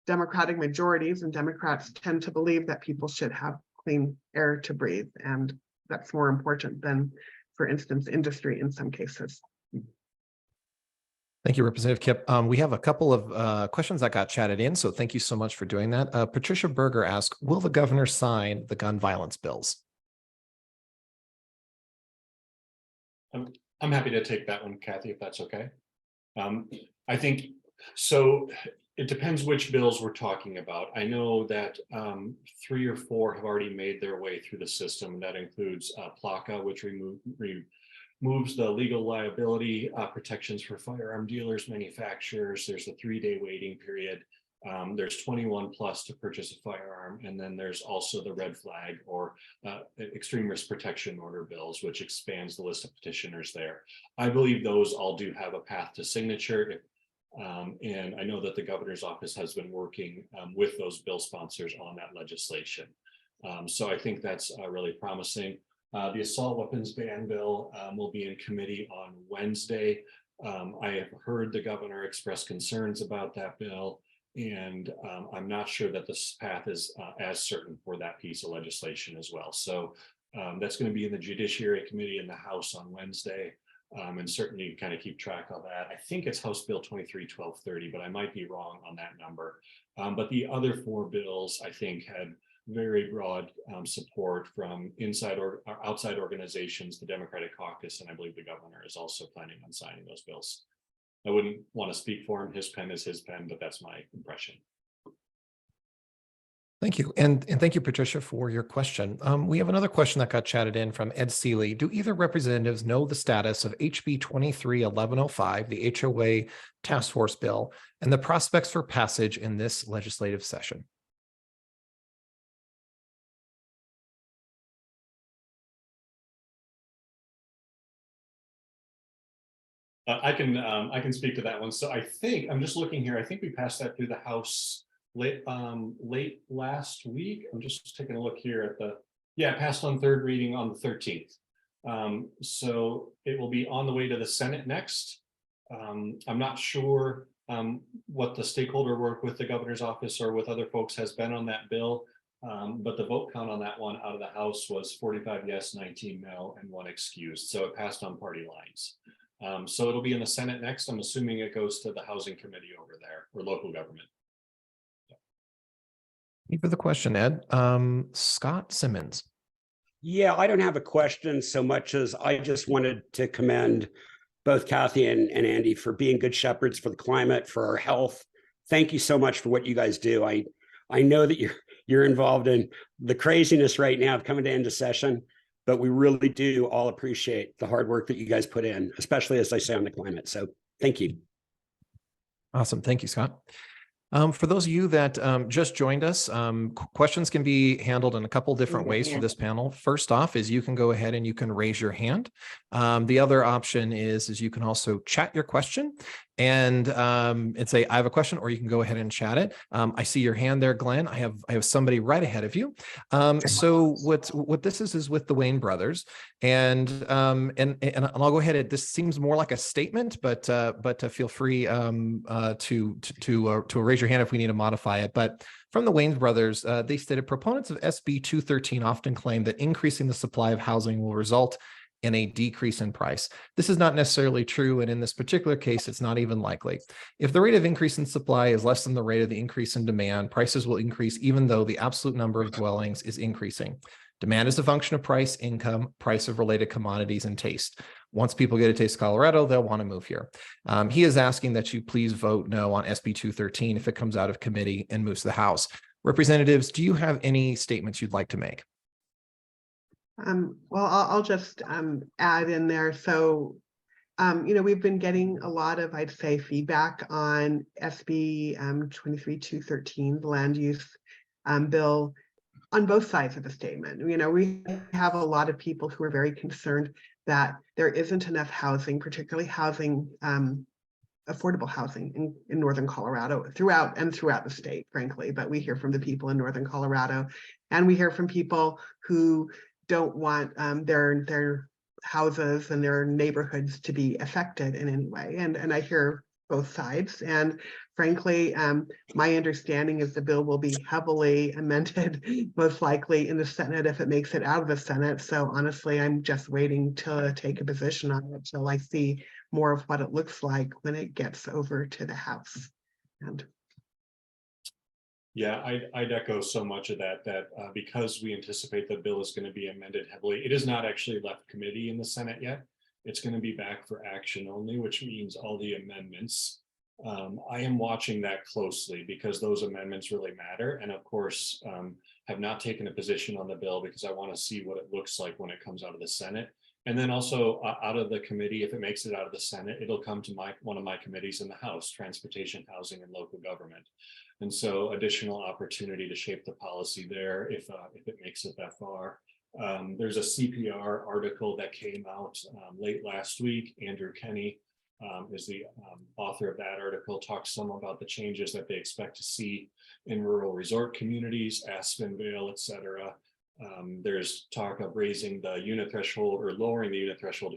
Democratic majorities, and Democrats tend to believe that people should have clean air to breathe. And that's more important than, for instance, industry in some cases. Thank you, Representative Kipp. We have a couple of questions that got chatted in, so thank you so much for doing that. Patricia Berger asked, will the governor sign the gun violence bills? I'm happy to take that one, Kathy, if that's okay. I think, so it depends which bills we're talking about. I know that 3 or 4 have already made their way through the system. That includes PLACA, which removes the legal liability protections for firearm dealers, manufacturers. There's a 3-day waiting period. There's 21 plus to purchase a firearm. And then there's also the red flag or extreme risk protection order bills, which expands the list of petitioners there. I believe those all do have a path to signature. And I know that the governor's office has been working with those bill sponsors on that legislation. So I think that's really promising. The assault weapons ban bill will be in committee on Wednesday. I have heard the governor express concerns about that bill, and I'm not sure that this path is as certain for that piece of legislation as well. So that's going to be in the Judiciary Committee in the House on Wednesday. And certainly kind of keep track of that. I think it's House Bill 23-1230, but I might be wrong on that number. But the other 4 bills, I think, had very broad support from inside or outside organizations, the Democratic caucus, and I believe the governor is also planning on signing those bills. I wouldn't want to speak for him. His pen is his pen, but that's my impression. Thank you. And thank you, Patricia, for your question. We have another question that got chatted in from Ed Seeley. Do either representatives know the status of HB 23-1105, the HOA Task Force bill, and the prospects for passage in this legislative session? I can speak to that one. So I think, I'm just looking here, I think we passed that through the House late last week. I'm just taking a look here at the, yeah, it passed on 3rd reading on the 13th. So it will be on the way to the Senate next. I'm not sure what the stakeholder work with the governor's office or with other folks has been on that bill. But the vote count on that one out of the House was 45 yes, 19 no, and 1 excused. So it passed on party lines. So it'll be in the Senate next. I'm assuming it goes to the Housing Committee over there, or local government. Thank you for the question, Ed. Scott Simmons. Yeah, I don't have a question so much as I just wanted to commend both Kathy and Andy for being good shepherds for the climate, for our health. Thank you so much for what you guys do. I know that you're involved in the craziness right now of coming to end of session, but we really do all appreciate the hard work that you guys put in, especially as I say on the climate. So thank you. Awesome. Thank you, Scott. For those of you that just joined us, questions can be handled in a couple different ways for this panel. First off is you can go ahead and you can raise your hand. The other option is you can also chat your question and say, I have a question, or you can go ahead and chat it. I see your hand there, Glenn. I have somebody right ahead of you. So what this is with the Wayne brothers, and I'll go ahead. This seems more like a statement, but feel free to raise your hand if we need to modify it. But from the Wayne brothers, they stated proponents of SB 213 often claim that increasing the supply of housing will result in a decrease in price. This is not necessarily true, and in this particular case, it's not even likely. If the rate of increase in supply is less than the rate of the increase in demand, prices will increase even though the absolute number of dwellings is increasing. Demand is a function of price, income, price of related commodities, and taste. Once people get a taste of Colorado, they'll want to move here. He is asking that you please vote no on SB 213 if it comes out of committee and moves to the House. Representatives, do you have any statements you'd like to make? Well, I'll just add in there. So, we've been getting a lot of, I'd say, feedback on SB 23213, the land use bill, on both sides of the statement. We have a lot of people who are very concerned that there isn't enough housing, particularly housing, affordable housing in Northern Colorado, throughout the state, frankly. But we hear from the people in Northern Colorado, and we hear from people who don't want their houses and their neighborhoods to be affected in any way. And I hear both sides. And frankly, my understanding is the bill will be heavily amended, most likely in the Senate if it makes it out of the Senate. So honestly, I'm just waiting to take a position on it till I see more of what it looks like when it gets over to the House. And yeah, I'd echo so much of that because we anticipate the bill is going to be amended heavily. It is not actually left committee in the Senate yet. It's going to be back for action only, which means all the amendments. I am watching that closely because those amendments really matter. And of course, have not taken a position on the bill because I want to see what it looks like when it comes out of the Senate. And then also out of the committee, if it makes it out of the Senate, it'll come to one of my committees in the House, Transportation, Housing, and Local Government. And so additional opportunity to shape the policy there if it makes it that far. There's a CPR article that came out late last week. Andrew Kenny is the author of that article, talks some about the changes that they expect to see in rural resort communities, Aspenvale, et cetera. There's talk of raising the unit threshold or lowering the unit threshold,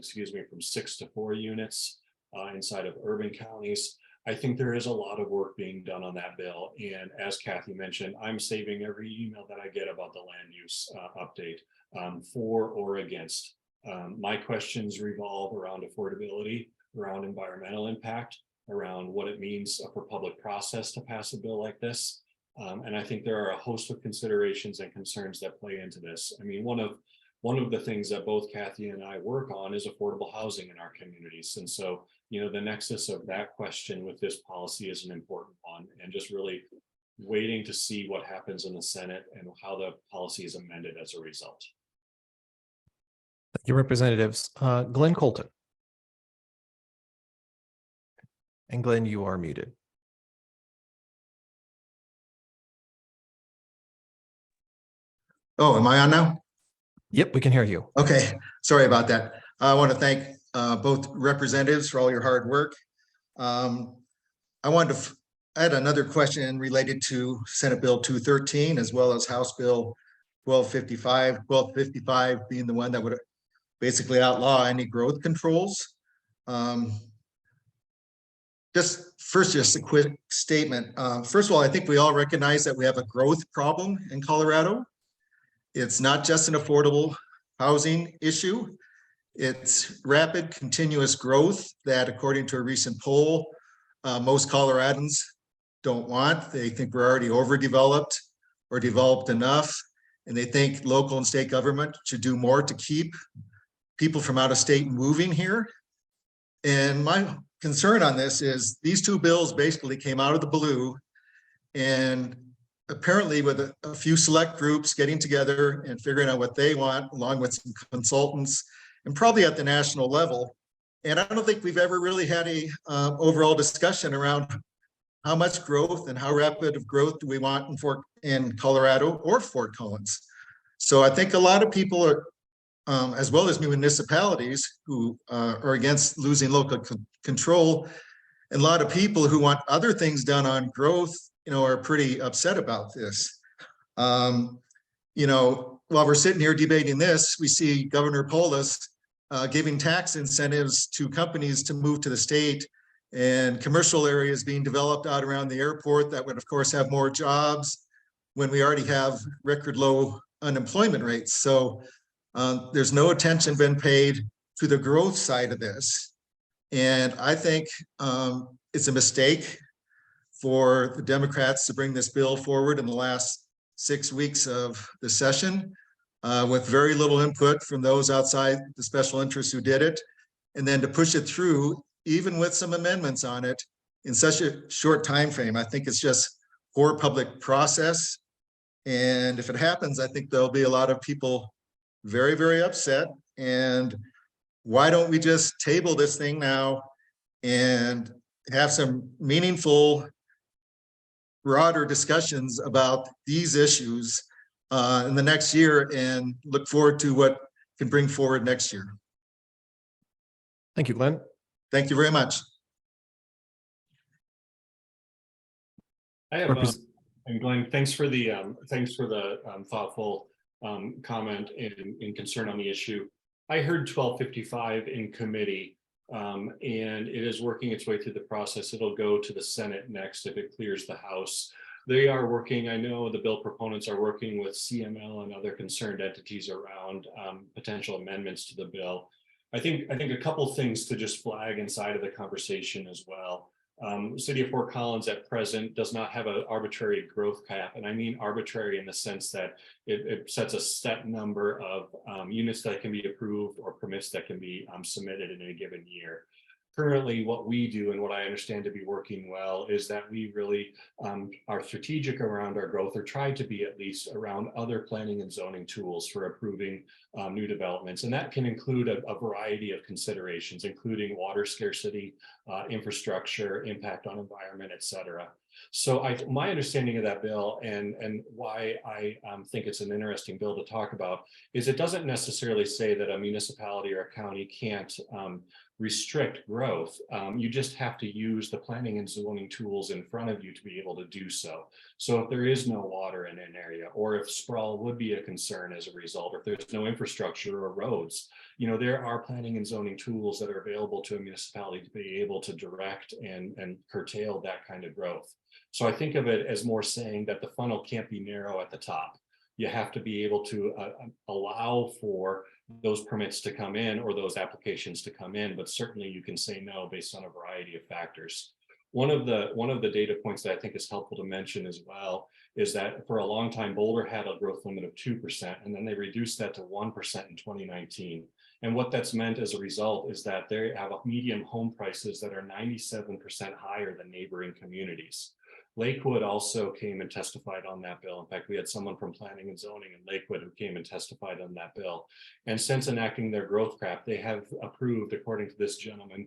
from 6 to 4 units inside of urban counties. I think there is a lot of work being done on that bill. And as Kathy mentioned, I'm saving every email that I get about the land use update for or against. My questions revolve around affordability, around environmental impact, around what it means for public process to pass a bill like this. And I think there are a host of considerations and concerns that play into this. I mean, one of the things that both Kathy and I work on is affordable housing in our communities. And so, the nexus of that question with this policy is an important one, and just really waiting to see what happens in the Senate and how the policy is amended as a result. Thank you, representatives. Glenn Colton. And Glenn, you are muted. Oh, am I on now? Yep, we can hear you. Okay, sorry about that. I want to thank both representatives for all your hard work. I had another question related to Senate Bill 213 as well as House Bill 1255. 1255 being the one that would basically outlaw any growth controls. Just a quick statement. First of all, I think we all recognize that we have a growth problem in Colorado. It's not just an affordable housing issue. It's rapid, continuous growth that, according to a recent poll, most Coloradans don't want. They think we're already overdeveloped or developed enough, and they think local and state government should do more to keep people from out of state moving here. And my concern on this is these two bills basically came out of the blue, and apparently with a few select groups getting together and figuring out what they want, along with some consultants, and probably at the national level. And I don't think we've ever really had a overall discussion around how much growth and how rapid of growth do we want in Colorado or Fort Collins. So I think a lot of people are, as well as municipalities who are against losing local control, and a lot of people who want other things done on growth, are pretty upset about this. While we're sitting here debating this, we see Governor Polis giving tax incentives to companies to move to the state, and commercial areas being developed out around the airport that would, of course, have more jobs when we already have record low unemployment rates. So there's no attention been paid to the growth side of this. And I think it's a mistake for the Democrats to bring this bill forward in the last 6 weeks of the session with very little input from those outside the special interests who did it, and then to push it through, even with some amendments on it, in such a short time frame. I think it's just poor public process. And if it happens, I think there'll be a lot of people very, very upset. And why don't we just table this thing now and have some meaningful, broader discussions about these issues in the next year, and look forward to what can bring forward next year. Thank you, Glenn. Thank you very much. I have, and Glenn, thanks for the thoughtful comment and concern on the issue. I heard 1255 in committee, and it is working its way through the process. It'll go to the Senate next if it clears the House. They are working, I know the bill proponents are working with CML and other concerned entities around potential amendments to the bill. I think a couple things to just flag inside of the conversation as well. The city of Fort Collins at present does not have an arbitrary growth cap, and I mean arbitrary in the sense that it sets a set number of units that can be approved or permits that can be submitted in a given year. Currently, what we do and what I understand to be working well is that we really are strategic around our growth, or try to be at least, around other planning and zoning tools for approving new developments. And that can include a variety of considerations, including water scarcity, infrastructure, impact on environment, et cetera. So my understanding of that bill and why I think it's an interesting bill to talk about is it doesn't necessarily say that a municipality or a county can't restrict growth. You just have to use the planning and zoning tools in front of you to be able to do so. So if there is no water in an area, or if sprawl would be a concern as a result, or if there's no infrastructure or roads, there are planning and zoning tools that are available to a municipality to be able to direct and curtail that kind of growth. So I think of it as more saying that the funnel can't be narrow at the top. You have to be able to allow for those permits to come in or those applications to come in, but certainly you can say no based on a variety of factors. One of the data points that I think is helpful to mention as well is that for a long time, Boulder had a growth limit of 2%, and then they reduced that to 1% in 2019. And what that's meant as a result is that they have median home prices that are 97% higher than neighboring communities. Lakewood also came and testified on that bill. In fact, we had someone from planning and zoning in Lakewood who came and testified on that bill. And since enacting their growth cap, they have approved, according to this gentleman,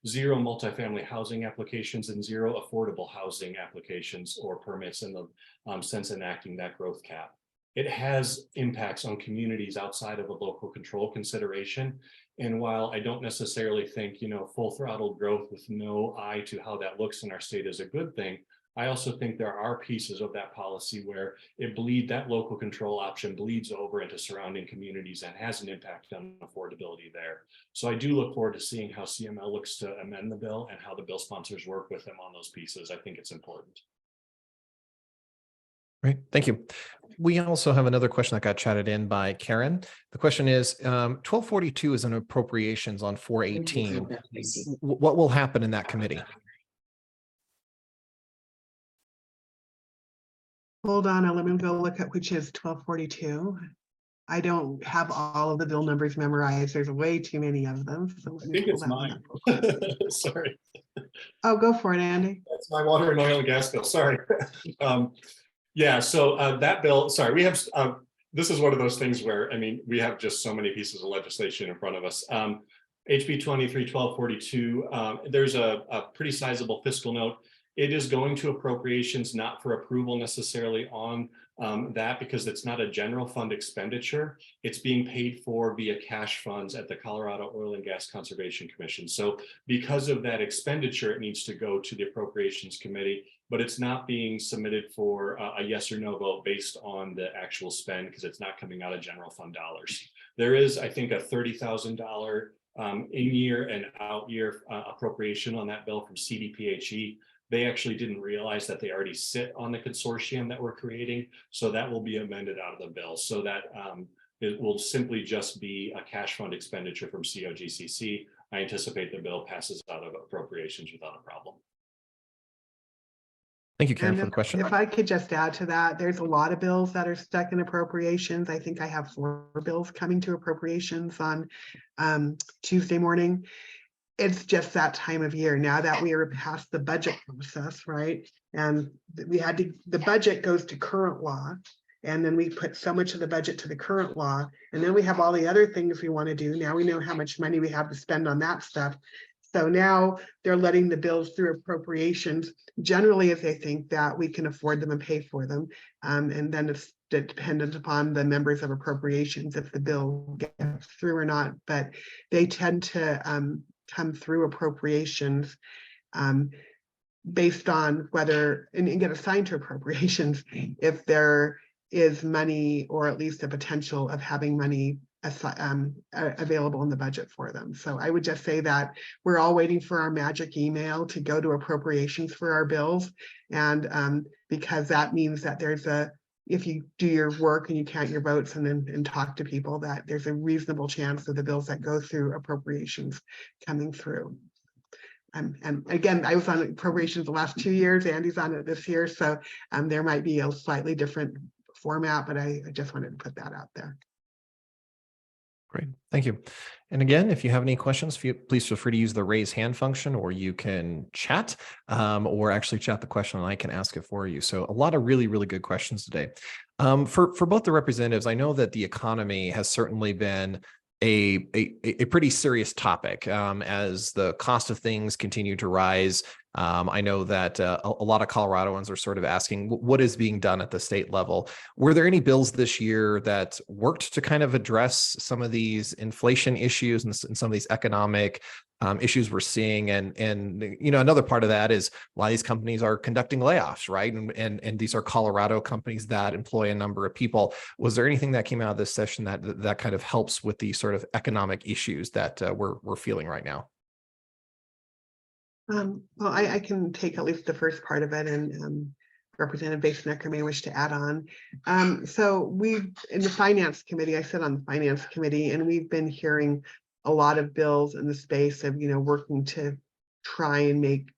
0 multifamily housing applications and 0 affordable housing applications or permits in the since enacting that growth cap. It has impacts on communities outside of a local control consideration. And while I don't necessarily think, full throttle growth with no eye to how that looks in our state is a good thing, I also think there are pieces of that policy where that local control option bleeds over into surrounding communities and has an impact on affordability there. So I do look forward to seeing how CML looks to amend the bill and how the bill sponsors work with them on those pieces. I think it's important. Great, thank you. We also have another question that got chatted in by Karen. The question is, 1242 is an appropriations on 418. What will happen in that committee? Hold on, let me go look at which is 1242. I don't have all of the bill numbers memorized. There's way too many of them. So I let me think pull it's that one mine. up. Sorry, Oh, go for it, Andy. that's my water and oil and gas bill. Sorry. Yeah, so that bill, sorry, we have, this is one of those things where, I mean, we have just so many pieces of legislation in front of us. HB 23-1242, there's a pretty sizable fiscal note. It is going to appropriations, not for approval necessarily on that, because it's not a general fund expenditure. It's being paid for via cash funds at the Colorado Oil and Gas Conservation Commission. So because of that expenditure, it needs to go to the Appropriations Committee, but it's not being submitted for a yes or no vote based on the actual spend, because it's not coming out of general fund dollars. There is, I think, a $30,000 in-year and out-year appropriation on that bill from CDPHE. They actually didn't realize that they already sit on the consortium that we're creating. So that will be amended out of the bill so that it will simply just be a cash fund expenditure from COGCC. I anticipate the bill passes out of appropriations without a problem. Thank you, Karen, And for the question. if I could just add to that, there's a lot of bills that are stuck in appropriations. I think I have 4 bills coming to appropriations on Tuesday morning. It's just that time of year now that we are past the budget process, right? And we had to, the budget goes to current law, and then we put so much of the budget to the current law, and then we have all the other things we want to do. Now we know how much money we have to spend on that stuff. So now they're letting the bills through appropriations, generally if they think that we can afford them and pay for them. And then it's dependent upon the members of appropriations if the bill gets through or not. But they tend to come through appropriations based on whether, and get assigned to appropriations if there is money, or at least a potential of having money available in the budget for them. So I would just say that we're all waiting for our magic email to go to appropriations for our bills. And because that means that there's a, if you do your work and you count your votes and talk to people, that there's a reasonable chance of the bills that go through appropriations coming through. And again, I was on appropriations the last 2 years, Andy's on it this year. So there might be a slightly different format, but I just wanted to put that out there. Great, thank you. And again, if you have any questions, please feel free to use the raise hand function, or you can chat or actually chat the question and I can ask it for you. So a lot of really, really good questions today. For both the representatives, I know that the economy has certainly been a pretty serious topic as the cost of things continue to rise. I know that a lot of Coloradoans are sort of asking what is being done at the state level. Were there any bills this year that worked to kind of address some of these inflation issues and some of these economic issues we're seeing? And you know, another part of that is why these companies are conducting layoffs, right? And these are Colorado companies that employ a number of people. Was there anything that came out of this session that kind of helps with the sort of economic issues that we're feeling right now? Well, I can take at least the first part of it, and Representative Basenecker may wish to add on. So we've, in the Finance Committee, I sit on the Finance Committee, and we've been hearing a lot of bills in the space of, you know, working to try and make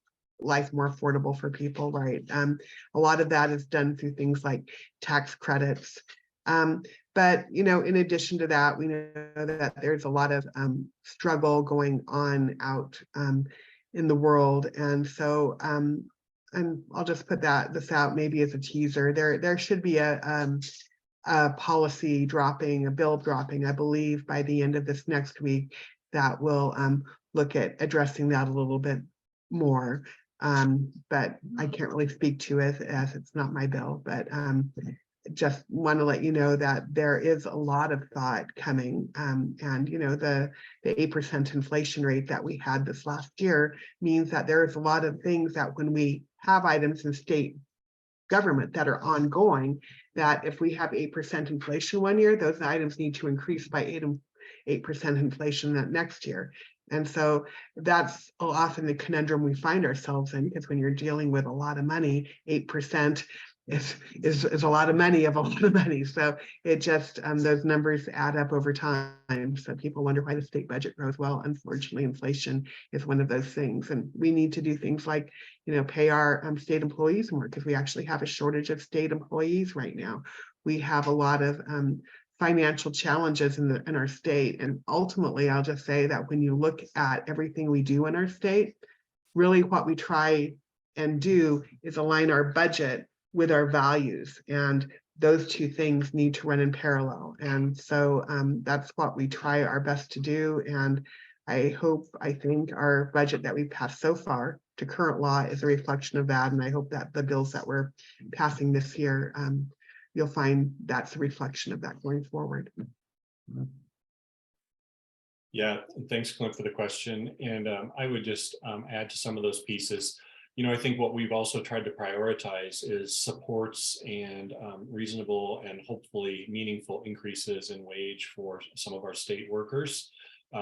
life more affordable for people, right? A lot of that is done through things like tax credits. But, you know, in addition to that, we know that there's a lot of struggle going on out in the world. And so and I'll just put this out maybe as a teaser. There should be a policy dropping, a bill dropping, I believe, by the end of this next week that will look at addressing that a little bit more. But I can't really speak to it as it's not my bill, but just want to let you know that there is a lot of thought coming, and you know, the 8% inflation rate that we had this last year means that there is a lot of things that when we have items in state government that are ongoing, that if we have 8% inflation one year, those items need to increase by 8% inflation that next year. And so that's often the conundrum we find ourselves in, because when you're dealing with a lot of money, 8% is a lot of money of a lot of money. So it just, those numbers add up over time. So people wonder why the state budget grows. Well, unfortunately, inflation is one of those things. And we need to do things like, pay our state employees more, because we actually have a shortage of state employees right now. We have a lot of financial challenges in our state. And ultimately, I'll just say that when you look at everything we do in our state, really what we try and do is align our budget with our values. And those two things need to run in parallel. And so that's what we try our best to do. And I think our budget that we've passed so far to current law is a reflection of that. And I hope that the bills that we're passing this year, you'll find that's a reflection of that going forward. Yeah, thanks, Clint, for the question. And I would just add to some of those pieces. I think what we've also tried to prioritize is supports and reasonable and hopefully meaningful increases in wage for some of our state workers.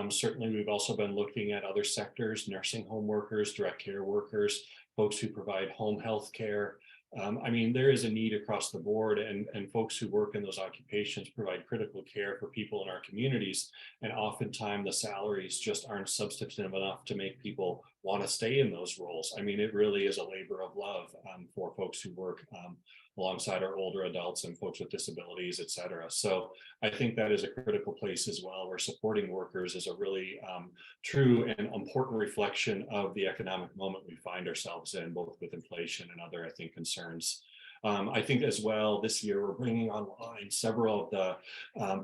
Certainly, we've also been looking at other sectors, nursing home workers, direct care workers, folks who provide home health care. There is a need across the board, and folks who work in those occupations provide critical care for people in our communities. And oftentimes the salaries just aren't substantive enough to make people want to stay in those roles. It really is a labor of love for folks who work alongside our older adults and folks with disabilities, et cetera. So I think that is a critical place as well, where supporting workers is a really true and important reflection of the economic moment we find ourselves in, both with inflation and other, I think, concerns. I think as well, this year we're bringing online several of the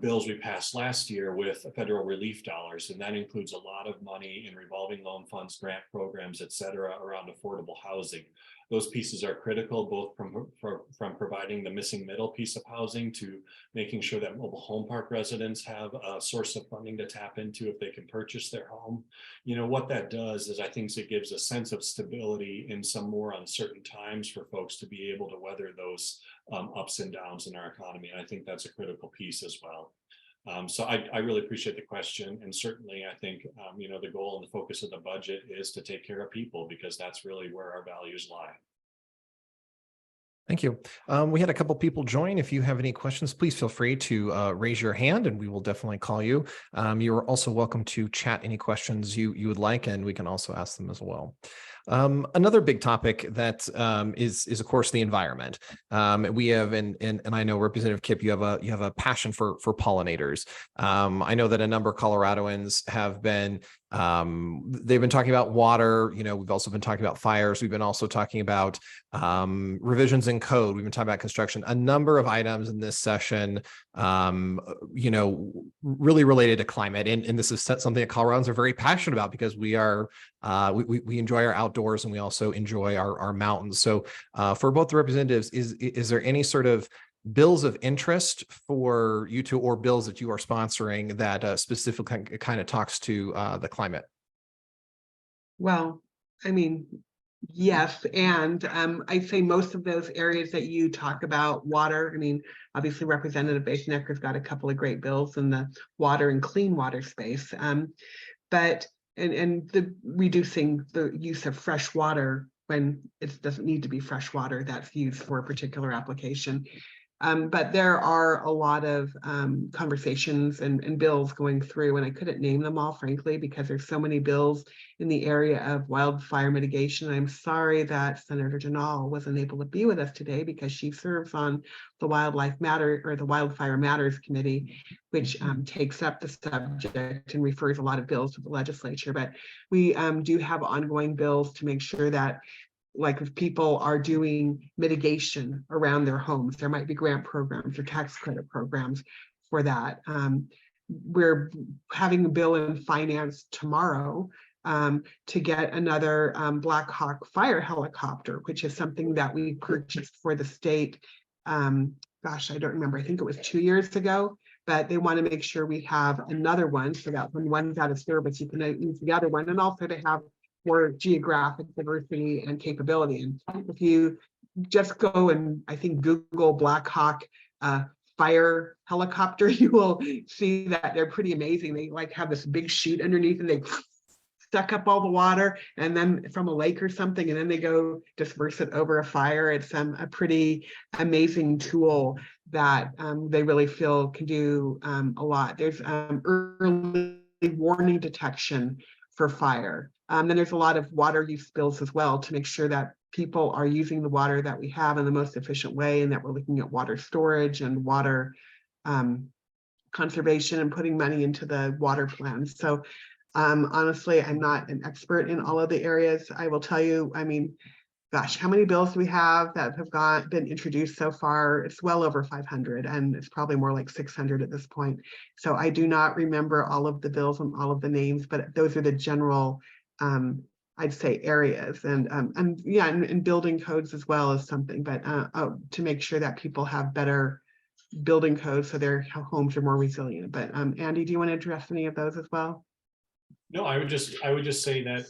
bills we passed last year with federal relief dollars, and that includes a lot of money in revolving loan funds, grant programs, et cetera, around affordable housing. Those pieces are critical, both from providing the missing middle piece of housing to making sure that mobile home park residents have a source of funding to tap into if they can purchase their home. What that does is I think it gives a sense of stability in some more uncertain times for folks to be able to weather those ups and downs in our economy. And I think that's a critical piece as well. So I really appreciate the question. And certainly I think, the goal and the focus of the budget is to take care of people, because that's really where our values lie. Thank you. We had a couple people join. If you have any questions, please feel free to raise your hand and we will definitely call you. You are also welcome to chat any questions you would like, and we can also ask them as well. Another big topic that is of course the environment. We have, and I know Representative Kipp, you have a passion for pollinators. I know that a number of Coloradoans have been they've been talking about water. We've also been talking about fires. We've been also talking about revisions in code. We've been talking about construction. A number of items in this session, really related to climate, and this is something that Coloradans are very passionate about, because we are we enjoy our outdoors and we also enjoy our mountains. So for both the representatives, is there any sort of bills of interest for you two, or bills that you are sponsoring that specifically kind of talks to the climate? Well, yes, and I'd say most of those areas that you talk about, water, obviously Representative Baseneker's got a couple of great bills in the water and clean water space, but the reducing the use of fresh water when it doesn't need to be fresh water that's used for a particular application. But there are a lot of conversations and bills going through, and I couldn't name them all, frankly, because there's so many bills in the area of wildfire mitigation. I'm sorry that Senator Janal wasn't able to be with us today, because she serves on the Wildfire Matters Committee, which takes up the subject and refers a lot of bills to the legislature. But we do have ongoing bills to make sure that, like, if people are doing mitigation around their homes, there might be grant programs or tax credit programs for that. We're having a bill in finance tomorrow to get another Black Hawk fire helicopter, which is something that we purchased for the state. Gosh, I don't remember. I think it was 2 years ago, but they want to make sure we have another one so that when one's out of service, you can use the other one, and also to have more geographic diversity and capability. And if you just go and I think Google Black Hawk fire helicopter, you will see that they're pretty amazing. They like have this big chute underneath and they suck up all the water and then from a lake or something, and then they go disperse it over a fire. It's a pretty amazing tool that they really feel can do a lot. There's early warning detection for fire. Then there's a lot of water use spills as well to make sure that people are using the water that we have in the most efficient way, and that we're looking at water storage and water conservation and putting money into the water plans. So honestly, I'm not an expert in all of the areas. I will tell you, I mean, gosh, how many bills do we have that have been introduced so far? It's well over 500, and it's probably more like 600 at this point. So I do not remember all of the bills and all of the names, but those are the general, I'd say, areas. And yeah, and building codes as well is something, but to make sure that people have better building codes so their homes are more resilient. But Andy, do you want to address any of those as well? No, I would just say that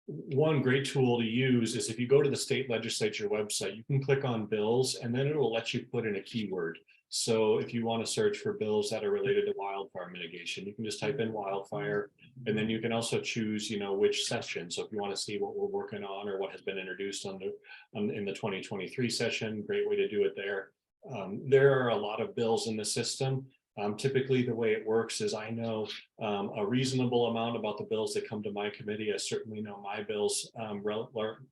one great tool to use is if you go to the state legislature website, you can click on bills and then it will let you put in a keyword. So if you want to search for bills that are related to wildfire mitigation, you can just type in wildfire, and then you can also choose, which session. So if you want to see what we're working on or what has been introduced in the 2023 session, great way to do it there. There are a lot of bills in the system. Typically, the way it works is I know a reasonable amount about the bills that come to my committee. I certainly know my bills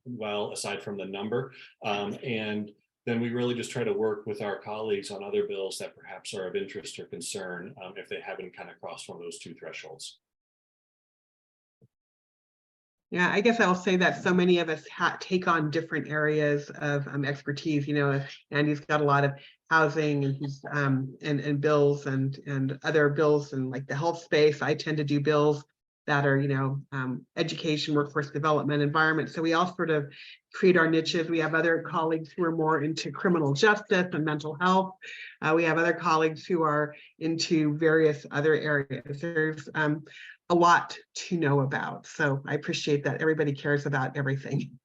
well, aside from the number. And then we really just try to work with our colleagues on other bills that perhaps are of interest or concern if they haven't kind of crossed one of those two thresholds. Yeah, I guess I'll say that so many of us take on different areas of expertise. Andy's got a lot of housing and he's and bills and other bills and like the health space. I tend to do bills that are education, workforce development, environment. So we all sort of create our niches. We have other colleagues who are more into criminal justice and mental health. We have other colleagues who are into various other areas. There's a lot to know about. So I appreciate that everybody cares about everything.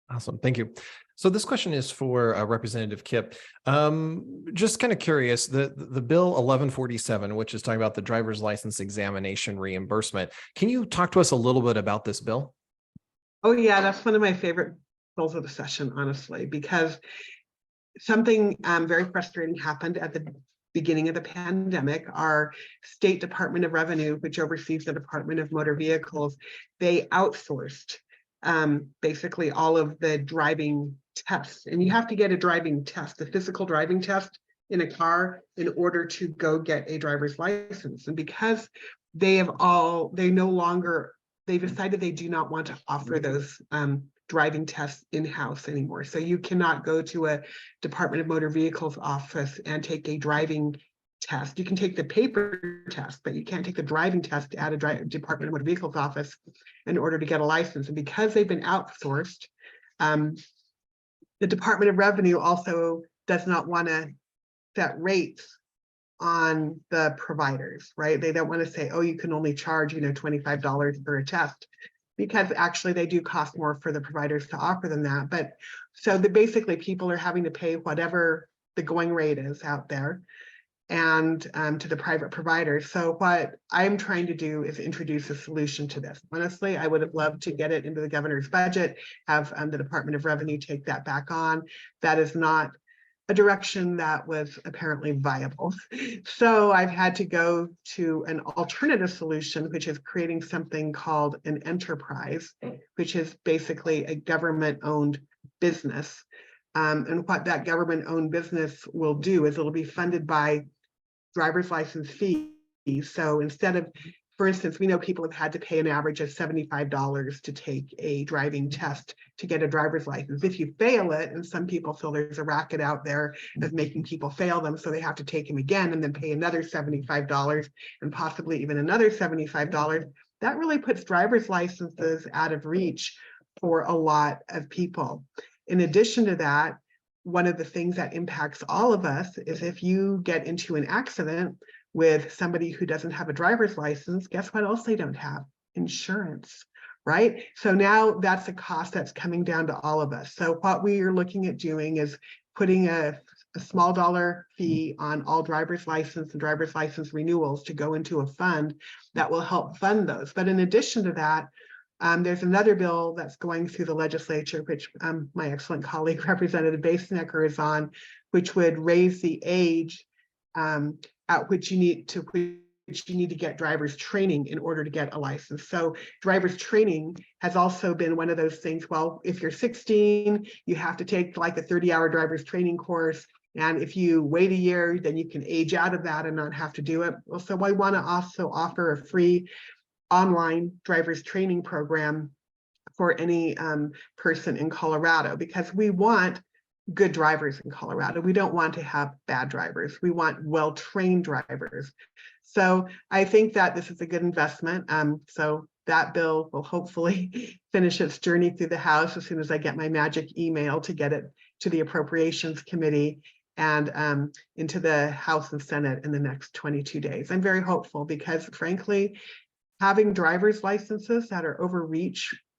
Awesome. Thank you. So this question is for Representative Kipp. Just kind of curious, the bill 1147, which is talking about the driver's license examination reimbursement. Can you talk to us a little bit about this bill? Oh yeah, that's one of my favorite bills of the session, honestly, because something very frustrating happened at the beginning of the pandemic. Our State Department of Revenue, which oversees the Department of Motor Vehicles, they outsourced basically all of the driving tests. And you have to get a driving test, a physical driving test in a car in order to go get a driver's license. And because they've decided they do not want to offer those driving tests in-house anymore. So you cannot go to a Department of Motor Vehicles office and take a driving test. You can take the paper test, but you can't take the driving test at a Department of Motor Vehicles office in order to get a license. And because they've been outsourced, the Department of Revenue also does not want to set rates on the providers, right? They don't want to say, oh, you can only charge, $25 for a test, because actually they do cost more for the providers to offer them that. But so basically people are having to pay whatever the going rate is out there and to the private providers. So what I'm trying to do is introduce a solution to this. Honestly, I would have loved to get it into the governor's budget, have the Department of Revenue take that back on. That is not a direction that was apparently viable. So I've had to go to an alternative solution, which is creating something called an enterprise, which is basically a government-owned business. And what that government-owned business will do is it'll be funded by driver's license fees. So instead of, for instance, we know people have had to pay an average of $75 to take a driving test to get a driver's license. If you fail it, and some people feel there's a racket out there of making people fail them, so they have to take them again and then pay another $75 and possibly even another $75, that really puts driver's licenses out of reach for a lot of people. In addition to that, one of the things that impacts all of us is if you get into an accident with somebody who doesn't have a driver's license, guess what else they don't have? Insurance, right? So now that's a cost that's coming down to all of us. So what we are looking at doing is putting a a small dollar fee on all driver's license and driver's license renewals to go into a fund that will help fund those. But in addition to that, there's another bill that's going through the legislature, which my excellent colleague, Representative Basenecker, is on, which would raise the age at which you need to get driver's training in order to get a license. So driver's training has also been one of those things. Well, if you're 16, you have to take like a 30-hour driver's training course. And if you wait a year, then you can age out of that and not have to do it. Well, so I want to also offer a free online driver's training program for any person in Colorado, because we want good drivers in Colorado. We don't want to have bad drivers. We want well-trained drivers. So I think that this is a good investment. So that bill will hopefully finish its journey through the House as soon as I get my magic email to get it to the Appropriations Committee and into the House and Senate in the next 22 days. I'm very hopeful because, frankly, having driver's licenses that are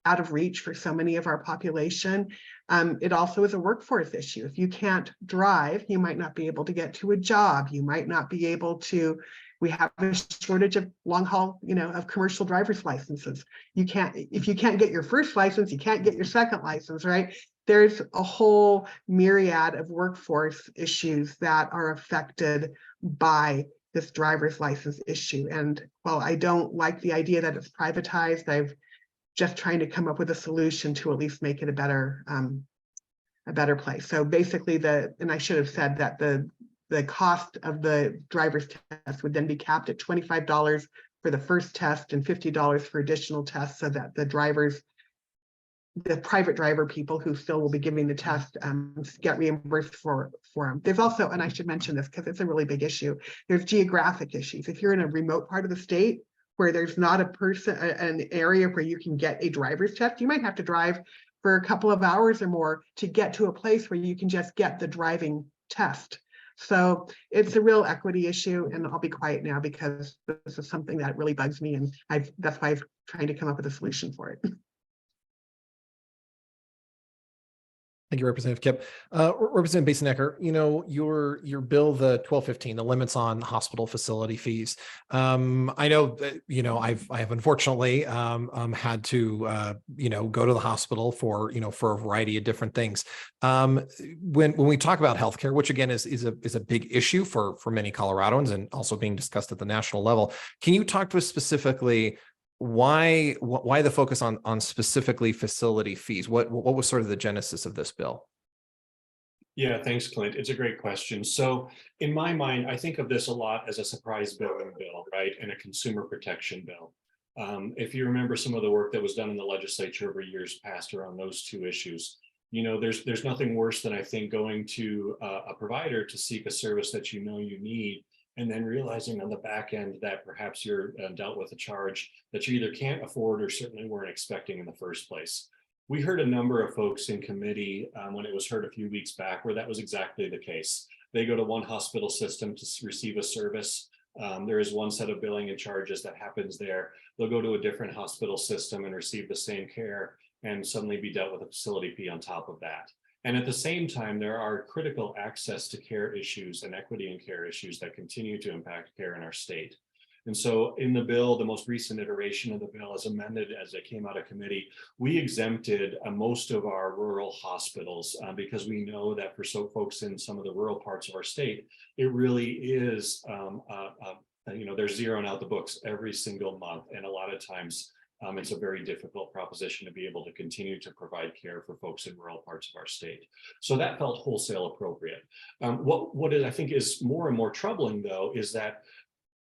out of reach for so many of our population, it also is a workforce issue. If you can't drive, you might not be able to get to a job. You might not be able to. We have a shortage of long haul, of commercial driver's licenses. If you can't get your first license, you can't get your second license, right? There's a whole myriad of workforce issues that are affected by this driver's license issue. And while I don't like the idea that it's privatized, I've just trying to come up with a solution to at least make it a better place. So basically and I should have said that the cost of the driver's test would then be capped at $25 for the first test and $50 for additional tests, so that the private driver people who still will be giving the test get reimbursed for them. There's also, and I should mention this because it's a really big issue, there's geographic issues. If you're in a remote part of the state where there's not an area where you can get a driver's test, you might have to drive for a couple of hours or more to get to a place where you can just get the driving test. So it's a real equity issue, and I'll be quiet now because this is something that really bugs me, and that's why I'm trying to come up with a solution for it. Thank you, Representative Kipp. Representative Basenecker, your bill, the 1215, the limits on hospital facility fees. I know that, I have unfortunately had to, go to the hospital for a variety of different things. When we talk about healthcare, which again is a big issue for many Coloradans and also being discussed at the national level, can you talk to us specifically why the focus on specifically facility fees? What was sort of the genesis of this bill? Yeah, thanks, Clint. It's a great question. So in my mind, I think of this a lot as a surprise billing bill, right? And a consumer protection bill. If you remember some of the work that was done in the legislature over years past around those two issues, there's nothing worse than, I think, going to a provider to seek a service that you need, and then realizing on the back end that perhaps you're dealt with a charge that you either can't afford or certainly weren't expecting in the first place. We heard a number of folks in committee when it was heard a few weeks back where that was exactly the case. They go to one hospital system to receive a service. There is one set of billing and charges that happens there. They'll go to a different hospital system and receive the same care and suddenly be dealt with a facility fee on top of that. And at the same time, there are critical access to care issues and equity in care issues that continue to impact care in our state. And so in the bill, the most recent iteration of the bill as amended as it came out of committee, we exempted most of our rural hospitals because we know that for folks in some of the rural parts of our state, it really is, they're zeroing out the books every single month. And a lot of times, it's a very difficult proposition to be able to continue to provide care for folks in rural parts of our state. So that felt wholesale appropriate. What I think is more and more troubling, though, is that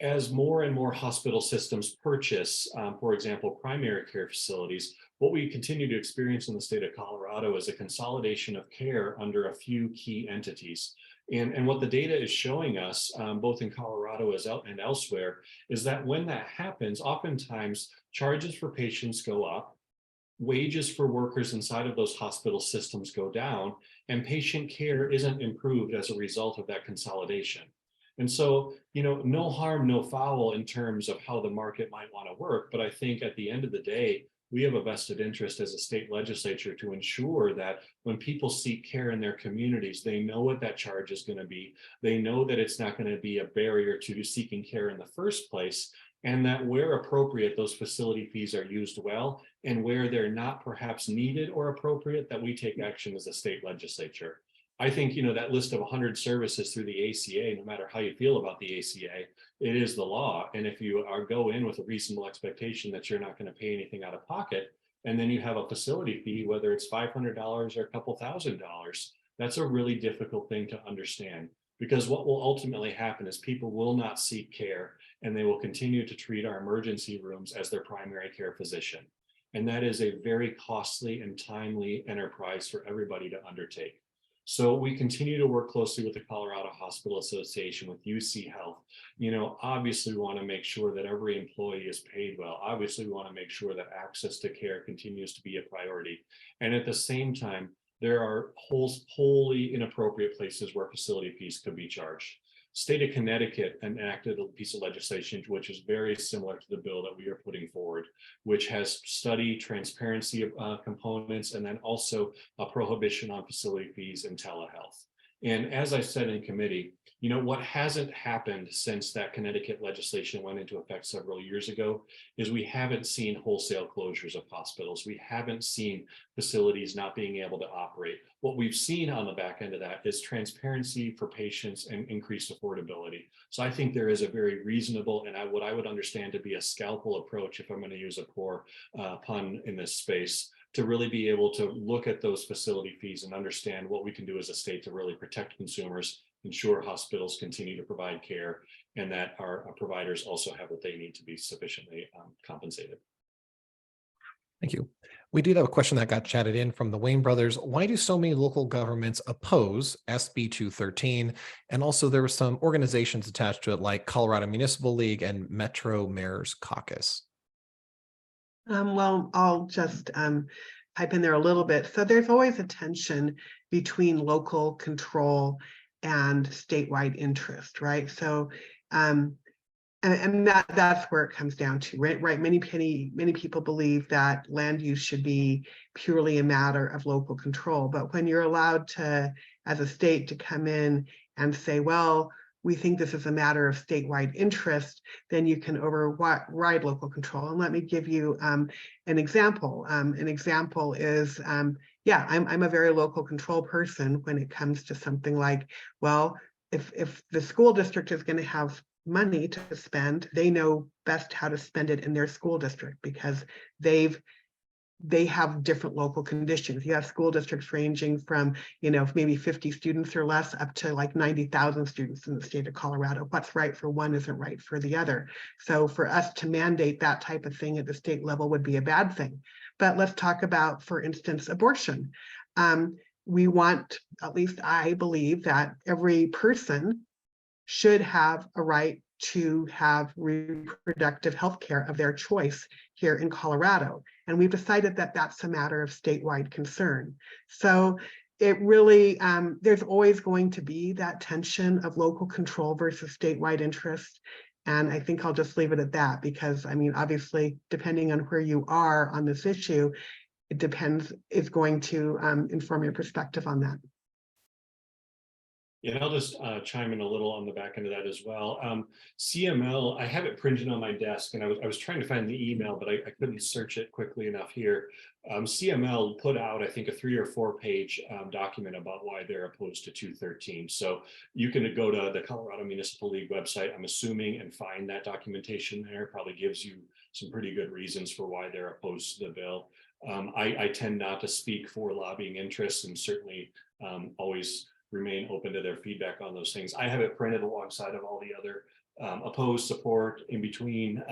as more and more hospital systems purchase, for example, primary care facilities, what we continue to experience in the state of Colorado is a consolidation of care under a few key entities. And what the data is showing us, both in Colorado and elsewhere, is that when that happens, oftentimes charges for patients go up, wages for workers inside of those hospital systems go down, and patient care isn't improved as a result of that consolidation. And so, no harm, no foul in terms of how the market might want to work. But I think at the end of the day, we have a vested interest as a state legislature to ensure that when people seek care in their communities, they know what that charge is going to be. They know that it's not going to be a barrier to seeking care in the first place, and that where appropriate, those facility fees are used well, and where they're not perhaps needed or appropriate, that we take action as a state legislature. I think, that list of 100 services through the ACA, no matter how you feel about the ACA, it is the law. And if you go in with a reasonable expectation that you're not going to pay anything out of pocket, and then you have a facility fee, whether it's $500 or a couple $1,000s, that's a really difficult thing to understand. Because what will ultimately happen is people will not seek care, and they will continue to treat our emergency rooms as their primary care physician. And that is a very costly and timely enterprise for everybody to undertake. So we continue to work closely with the Colorado Hospital Association, with UC Health. Obviously we want to make sure that every employee is paid well. Obviously we want to make sure that access to care continues to be a priority. And at the same time, there are wholly inappropriate places where facility fees could be charged. State of Connecticut enacted a piece of legislation which is very similar to the bill that we are putting forward, which has study transparency components, and then also a prohibition on facility fees and telehealth. And as I said in committee, what hasn't happened since that Connecticut legislation went into effect several years ago is we haven't seen wholesale closures of hospitals. We haven't seen facilities not being able to operate. What we've seen on the back end of that is transparency for patients and increased affordability. So I think there is a very reasonable and what I would understand to be a scalpel approach, if I'm going to use a poor pun in this space, to really be able to look at those facility fees and understand what we can do as a state to really protect consumers, ensure hospitals continue to provide care, and that our providers also have what they need to be sufficiently compensated. Thank you. We did have a question that got chatted in from the Wayne brothers. Why do so many local governments oppose SB 213? And also there were some organizations attached to it like Colorado Municipal League and Metro Mayor's Caucus. Well, I'll just pipe in there a little bit. So there's always a tension between local control and statewide interest, right? So, and that's where it comes down to, right? Many people believe that land use should be purely a matter of local control. But when you're allowed to, as a state, to come in and say, well, we think this is a matter of statewide interest, then you can override local control. And let me give you an example. An example is, yeah, I'm a very local control person when it comes to something like, well, if the school district is going to have money to spend, they know best how to spend it in their school district because they have different local conditions. You have school districts ranging from, maybe 50 students or less up to like 90,000 students in the state of Colorado. What's right for one isn't right for the other. So for us to mandate that type of thing at the state level would be a bad thing. But let's talk about, for instance, abortion. We want, at least I believe, that every person should have a right to have reproductive health care of their choice here in Colorado. And we've decided that that's a matter of statewide concern. So it really, there's always going to be that tension of local control versus statewide interest. And I think I'll just leave it at that because, obviously, depending on where you are on this issue, it depends, it's going to inform your perspective on that. Yeah, and I'll just chime in a little on the back end of that as well. CML, I have it printed on my desk, and I was trying to find the email, but I couldn't search it quickly enough here. CML put out, I think, a 3 or 4 page document about why they're opposed to 213. So you can go to the Colorado Municipal League website, I'm assuming, and find that documentation there. Probably gives you some pretty good reasons for why they're opposed to the bill. I tend not to speak for lobbying interests, and certainly always remain open to their feedback on those things. I have it printed alongside of all the other opposed, support, in between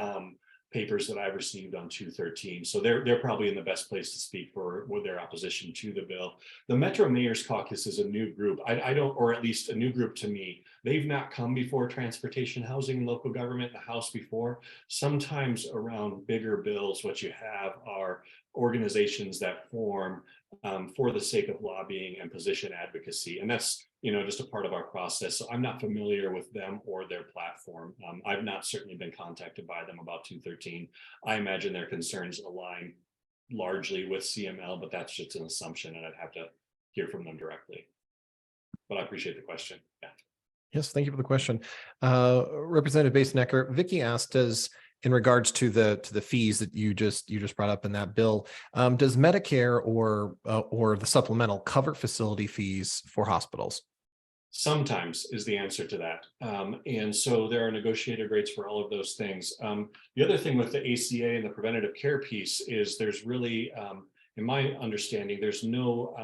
papers that I've received on 213. So they're probably in the best place to speak for their opposition to the bill. The Metro Mayor's Caucus is a new group. I don't, or at least a new group to me. They've not come before transportation, housing, and local government in the House before. Sometimes around bigger bills, what you have are organizations that form for the sake of lobbying and position advocacy. And that's, just a part of our process. So I'm not familiar with them or their platform. I've not certainly been contacted by them about 213. I imagine their concerns align largely with CML, but that's just an assumption and I'd have to hear from them directly. But I appreciate the question. Yeah. Yes, thank you for the question. Representative Bass-Necker, Vicky asked us in regards to the fees that you just brought up in that bill, does Medicare or the supplemental cover facility fees for hospitals? Sometimes is the answer to that. And so there are negotiated rates for all of those things. The other thing with the ACA and the preventative care piece is there's really, in my understanding, there's no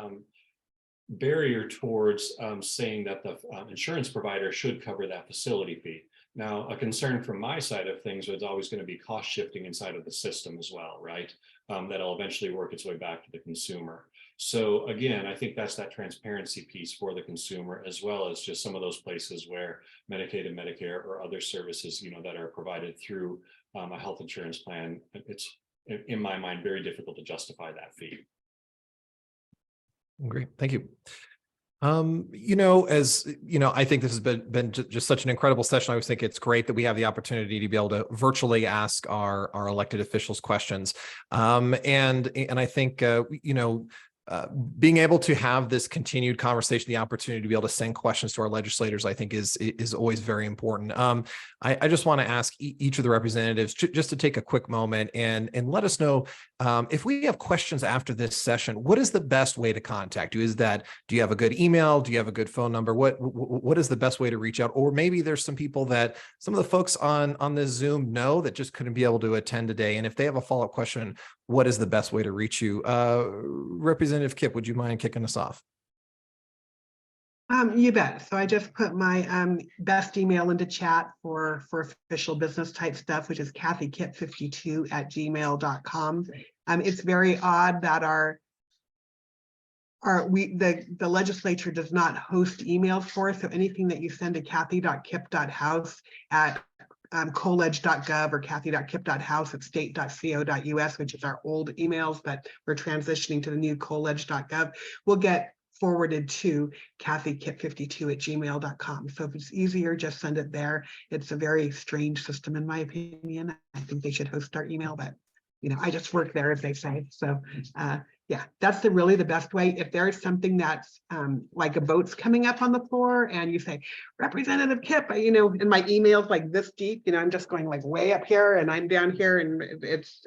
barrier towards saying that the insurance provider should cover that facility fee. Now, a concern from my side of things is always going to be cost shifting inside of the system as well, right? That'll eventually work its way back to the consumer. So again, I think that's that transparency piece for the consumer, as well as just some of those places where Medicaid and Medicare or other services, that are provided through a health insurance plan. It's, in my mind, very difficult to justify that fee. Great, thank you. As I think this has been just such an incredible session. I always think it's great that we have the opportunity to be able to virtually ask our elected officials questions. And I think, being able to have this continued conversation, the opportunity to be able to send questions to our legislators, I think is always very important. I just want to ask each of the representatives just to take a quick moment and let us know if we have questions after this session. What is the best way to contact you? Do you have a good email? Do you have a good phone number? What is the best way to reach out? Or maybe there's some people that some of the folks on this Zoom know that just couldn't be able to attend today. And if they have a follow-up question, what is the best way to reach you? Representative Kipp, would you mind kicking us off? You bet. So I just put my best email into chat for official business type stuff, which is kathykip52@gmail.com. It's very odd that the legislature does not host emails for us. So anything that you send to kathy.kip.house@college.gov or kathy.kip.house@state.co.us, which is our old emails, but we're transitioning to the new college.gov, will get forwarded to kathykip52@gmail.com. So if it's easier, just send it there. It's a very strange system, in my opinion. I think they should host our email, but I just work there, as they say. So yeah, that's really the best way. If there is something that's like a vote's coming up on the floor and you say, Representative Kipp, and my email's like this deep, I'm just going like way up here and I'm down here and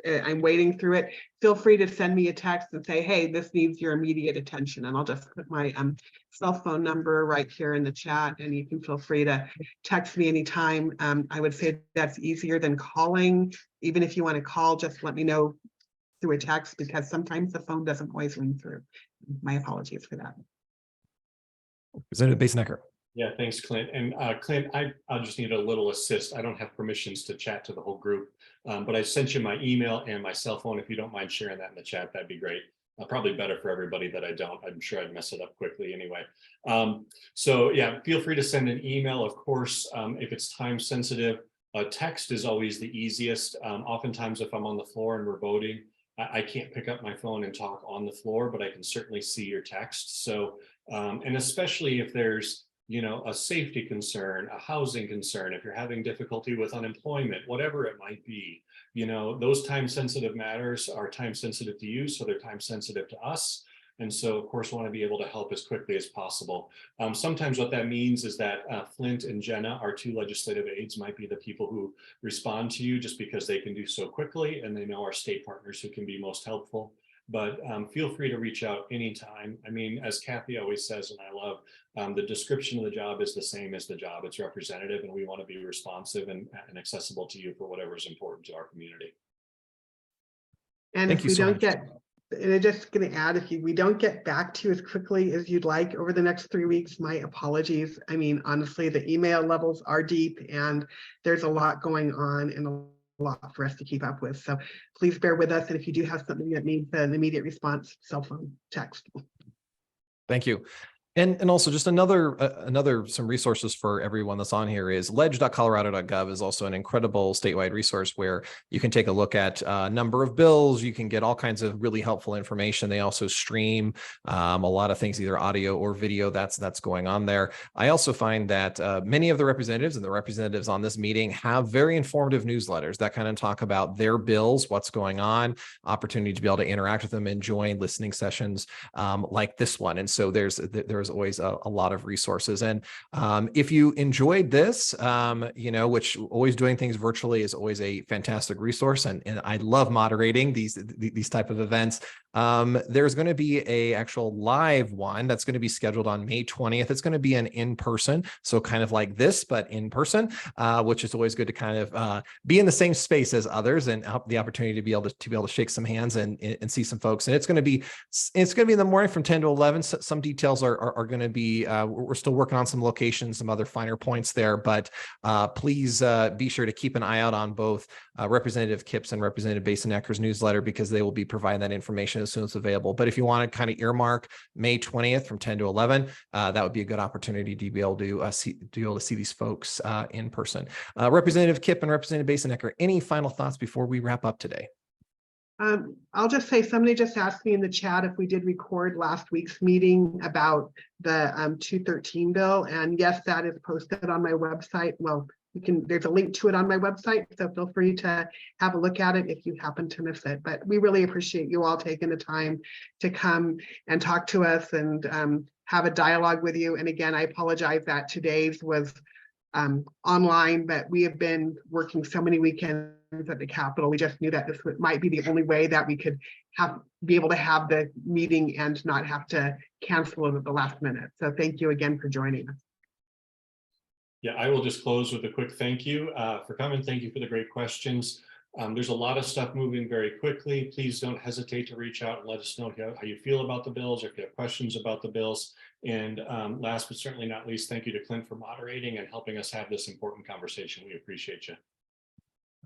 I'm wading through it. Feel free to send me a text and say, hey, this needs your immediate attention. And I'll just put my cell phone number right here in the chat, and you can feel free to text me anytime. I would say that's easier than calling. Even if you want to call, just let me know through a text, because sometimes the phone doesn't always ring through. My apologies for that. Representative Bass-Necker. Yeah, thanks, Clint. And Clint, I'll just need a little assist. I don't have permissions to chat to the whole group, but I sent you my email and my cell phone. If you don't mind sharing that in the chat, that'd be great. Probably better for everybody that I don't. I'm sure I'd mess it up quickly anyway. So yeah, feel free to send an email. Of course, if it's time sensitive, text is always the easiest. Oftentimes, if I'm on the floor and we're voting, I can't pick up my phone and talk on the floor, but I can certainly see your text. So, and especially if there's, a safety concern, a housing concern, if you're having difficulty with unemployment, whatever it might be, those time sensitive matters are time sensitive to you, so they're time sensitive to us. And so, of course, want to be able to help as quickly as possible. Sometimes what that means is that Flint and Jenna, our two legislative aides, might be the people who respond to you just because they can do so quickly and they know our state partners who can be most helpful. But feel free to reach out anytime. I mean, as Kathy always says, and I love, the description of the job is the same as the job. It's representative, and we want to be responsive and accessible to you for whatever is important to our community. And if we don't get, and I'm just going to add, if we don't get back to you as quickly as you'd like over the next 3 weeks, my apologies. I mean, honestly, the email levels are deep and there's a lot going on and a lot for us to keep up with. So please bear with us. And if you do have something that needs an immediate response, cell phone, text. Thank you. And also just some resources for everyone that's on here is ledge.colorado.gov is also an incredible statewide resource where you can take a look at a number of bills. You can get all kinds of really helpful information. They also stream a lot of things, either audio or video that's going on there. I also find that many of the representatives and the representatives on this meeting have very informative newsletters that kind of talk about their bills, what's going on, opportunity to be able to interact with them and join listening sessions like this one. And so there's always a lot of resources. And if you enjoyed this, which always doing things virtually is always a fantastic resource. And I love moderating these type of events. There's going to be a actual live one that's going to be scheduled on May 20th. It's going to be an in-person, so kind of like this, but in person, which is always good to kind of be in the same space as others and have the opportunity to be able to shake some hands and see some folks. And it's going to be in the morning from 10 to 11. So some details are going to be, we're still working on some locations, some other finer points there, but please be sure to keep an eye out on both Representative Kipps and Representative Basin-Ecker's newsletter, because they will be providing that information as soon as available. But if you want to kind of earmark May 20th from 10 to 11, that would be a good opportunity to be able to see these folks in person. Representative Kipp and Representative Basin-Ecker, any final thoughts before we wrap up today? I'll just say, somebody just asked me in the chat if we did record last week's meeting about the 213 bill. And yes, that is posted on my website. Well, there's a link to it on my website, so feel free to have a look at it if you happen to miss it. But we really appreciate you all taking the time to come and talk to us and have a dialogue with you. And again, I apologize that today's was online, but we have been working so many weekends at the Capitol. We just knew that this might be the only way that we could be able to have the meeting and not have to cancel it at the last minute. So thank you again for joining us. Yeah, I will just close with a quick thank you for coming. Thank you for the great questions. There's a lot of stuff moving very quickly. Please don't hesitate to reach out and let us know how you feel about the bills, or if you have questions about the bills. And last but certainly not least, thank you to Clint for moderating and helping us have this important conversation. We appreciate you.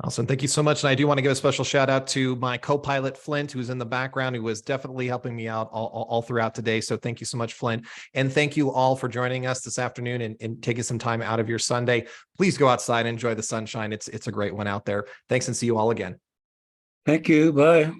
Awesome. Thank you so much. And I do want to give a special shout out to my co-pilot, Flint, who's in the background, who was definitely helping me out all throughout today. So thank you so much, Flint. And thank you all for joining us this afternoon and taking some time out of your Sunday. Please go outside and enjoy the sunshine. It's a great one out there. Thanks, and see you all again. Thank you. Bye.